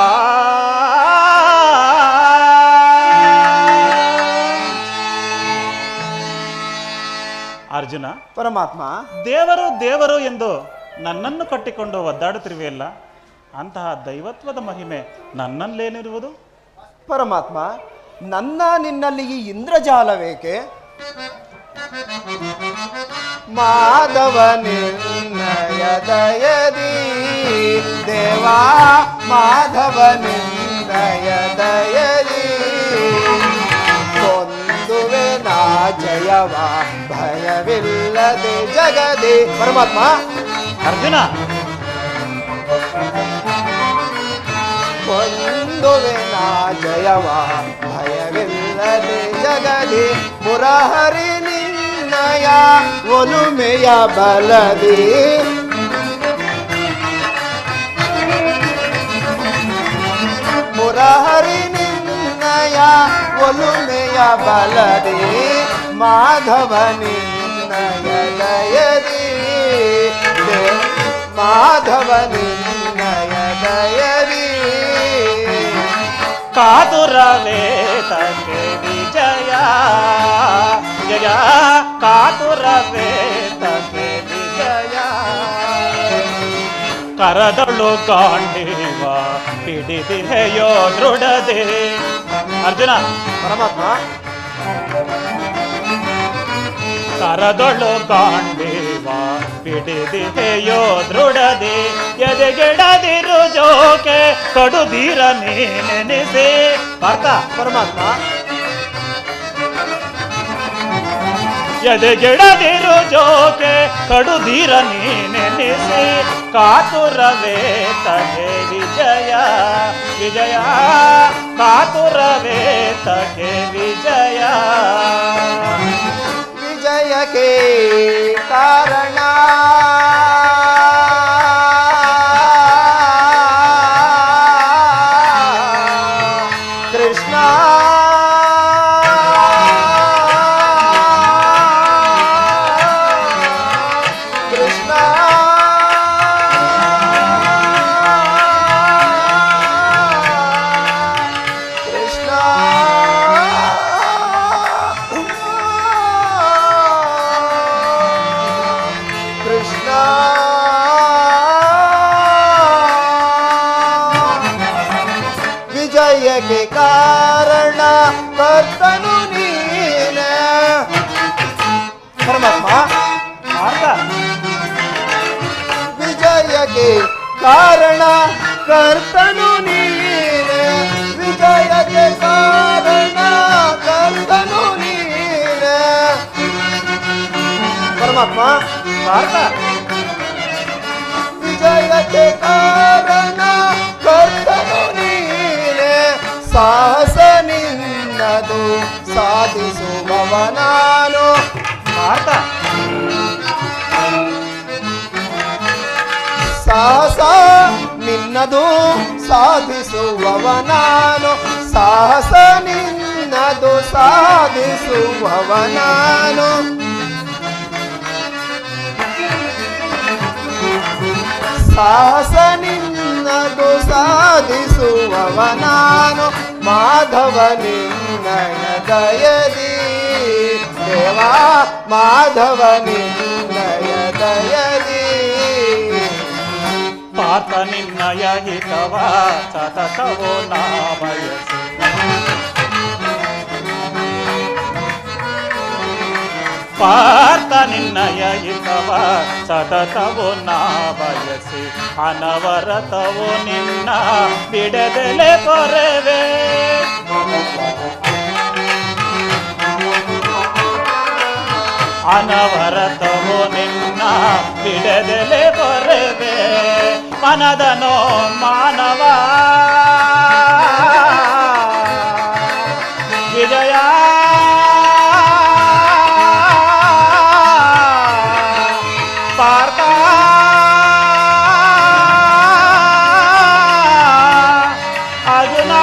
ಅರ್ಜುನ, ಪರಮಾತ್ಮ, ದೇವರು ದೇವರು ಎಂದು ನನ್ನನ್ನು ಕಟ್ಟಿಕೊಂಡು ಒದ್ದಾಡುತ್ತಿರುವೆಯಲ್ಲ, ಅಂತಹ ದೈವತ್ವದ ಮಹಿಮೆ ನನ್ನಲ್ಲೇನಿರುವುದು? ಪರಮಾತ್ಮ, ನನ್ನ ನಿನ್ನಲ್ಲಿ ಈ ಇಂದ್ರಜಾಲವೇಕೆ? ಮಾಧವ ನಿನ್ನಯ ದಯದಿ ದೇವಾ, ಮಾಧವ ನಿನ್ನಯ ದಯದಿ ಕೊಂದುವೆ ನಾ ಜಯವ ಭಯವಿಲ್ಲದೆ ಜಗದಿ. ಪರಮಾತ್ಮ, ಅರ್ಜುನ, ಕೊಂದುವೆ ನಾ ಜಯವ ಭಯವಿಲ್ಲದೆ ಜಗದಿ. ಮುರಹರಿ ನಿನ್ನಯ ಒಲುಮೆಯ ಬಲದಿ. ಮುರಹರಿ ನಿನ್ನಯ ಒಲುಮೆಯ ಬಲದಿ. ಮಾಧವ ನಿನ್ನಯ ದಯದಿ ಮಾಧವ ನಿನ್ನಯ ದಯದಿ. ಕಾತುರವೇತಕ್ಕೆ ವಿಜಯ ಜಯ. ಕಾತುರವೇತಕ್ಕೆ ವಿಜಯ. ಕರದಳು ಕಾಂಡೀವ ಹಿಡಿದಿದೆಯೋ ದೃಢದೆ. ಅರ್ಜುನ, ಪರಮಾತ್ಮ, ಕರದೊಳು ಕಾಂಡೀವ ಹಿಡಿದಿದೆಯೋ ದೃಢದೆ. ಎದೆಗೆಡದಿರು ಜೋಕೆ ಕಡುಧೀರ ಎದೆಗೆಡದಿರು ಜೋಕೆ ಕಡುದೀರ ನೀನೆನಿಸಿ ಕಾತುರವೇ ತಗೆ ವಿಜಯ ವಿಜಯ ಕಾತುರವೇ ತಗೆ ವಿಜಯ ವಿಜಯಕ್ಕೆ ಕಾರಣ ಕೃಷ್ಣ ಕೃಷ್ಣ ಕೃಷ್ಣ ಕೃಷ್ಣ ವಿಜಯಕ್ಕೆ ಕಾರಣ ಕರ್ತನು ನೀನೆ ಪರಮಾತ್ಮ ಮಾರ್ಗ ವಿಜಯಕ್ಕೆ ಕಾರಣ ಕರ್ತನು ನೀನೆ ವಿಜಯಕ್ಕೆ ಕಾರಣ ಕರ್ತನು ನೀನೆ ಪರಮಾತ್ಮ ಮಾರ್ಗ ವಿಜಯಕ್ಕೆ ಕಾರಣ ಕರ್ತನು ನೀನೆ ಸಾಹಸ ನಿನ್ನದು ಸಾಧಿಸುವವ ನಾನು ಮಾರ್ಗ ಸಾಹಸ ನಿನ್ನದು ಸಾಧಿಸುವವ ನಾನು ಸಾಹಸ ನಿನ್ನದು ಸಾಧಿಸುವವ ನಾನು ಸಾಹಸ ನಿನ್ನದು ಸಾಧಿಸುವವ ನಾನು ಮಾಧವ ನಿನ್ನಯ ದಯದಿ ದೇವಾ ಮಾಧವ ನಿನ್ನಯ ದಯದಿ ಪಾರ್ಥ ನಿನ್ನಯ ಹಿತವ ಸತತವೋ ನಾ ಬಯಸಿ ಪಾರ್ಥ ನಿನ್ನಯ ಹಿತವ ಸತತವೋ ನಾ ಬಯಸಿ ಅನವರತವೋ ನಿನ್ನ ಬಿಡದೆಲೆ ಕೊರವೆ ಅನವರತವೋ ನಿನ್ನ ಬಿಡದೆಲೆ ಕೊರವೆ ಮನದನೋ ಮಾನವ ವಿಜಯ ಪಾರ್ಥ ಅರ್ಜುನ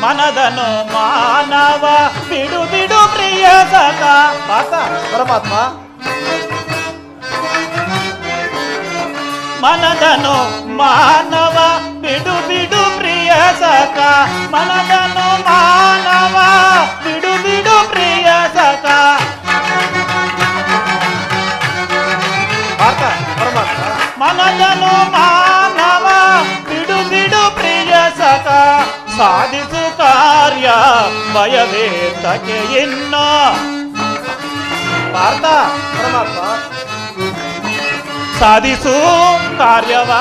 ಮನದನು ಮಾನವ ಬಿಡು ಬಿಡು ಪ್ರಿಯ ಸಖ ಪಾರ್ಥ ಪರಮಾತ್ಮ ಮನದನು ಮಾನವ ಬಿಡು ಬಿಡು ಪ್ರಿಯ ಸಖ ಮನದನು ಮಾನವ ಬಿಡು ಬಿಡು ಪ್ರಿಯ ಸಖ ಪಾರ್ಥ ಪರಮಾತ್ಮ ಮನದನು ಮಾನವ ಬಿಡು ಬಿಡು ಪ್ರಿಯ ಸಖ ಸಾಧಿಸು ಕಾರ್ಯ ಭಯವೇ ತಗೆ ಇನ್ನು ಪಾರ್ಥ ಪರಮಾತ್ಮ ಸಾಧಿಸು ಕಾರ್ಯವ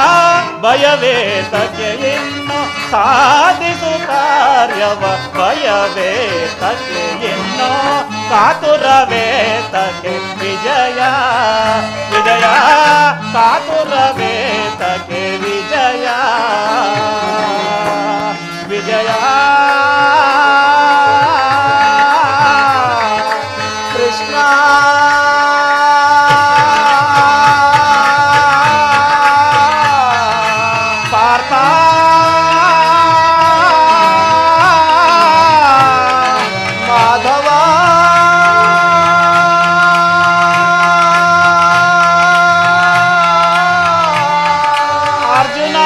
ಭಯವೇ ತಗೆ ಇನ್ನು ಸಾಧಿಸು ಕಾರ್ಯವ ಭಯವೇ ತಗೆ ಇನ್ನು ಕಾತುರವೇ ತಗೆ ವಿಜಯ ವಿಜಯ ಕಾತುರವೇ ತಗೆ ವಿಜಯ ವಿಜಯ ಕೃಷ್ಣ ಪಾರ್ಥ ಮಾಧವ ಅರ್ಜುನ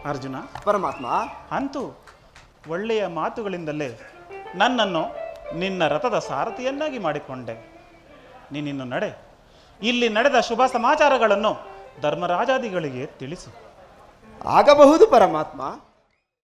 ಅರ್ಜುನ ಪರಮಾತ್ಮ ಅಂತೂ ಒಳ್ಳೆಯ ಮಾತುಗಳಿಂದಲೇ ನನ್ನನ್ನು ನಿನ್ನ ರಥದ ಸಾರಥಿಯನ್ನಾಗಿ ಮಾಡಿಕೊಂಡೆ. ನೀನಿನ್ನು ನಡೆ. ಇಲ್ಲಿ ನಡೆದ ಶುಭ ಸಮಾಚಾರಗಳನ್ನು ಧರ್ಮರಾಜಾದಿಗಳಿಗೆ ತಿಳಿಸು. ಆಗಬಹುದು ಪರಮಾತ್ಮ.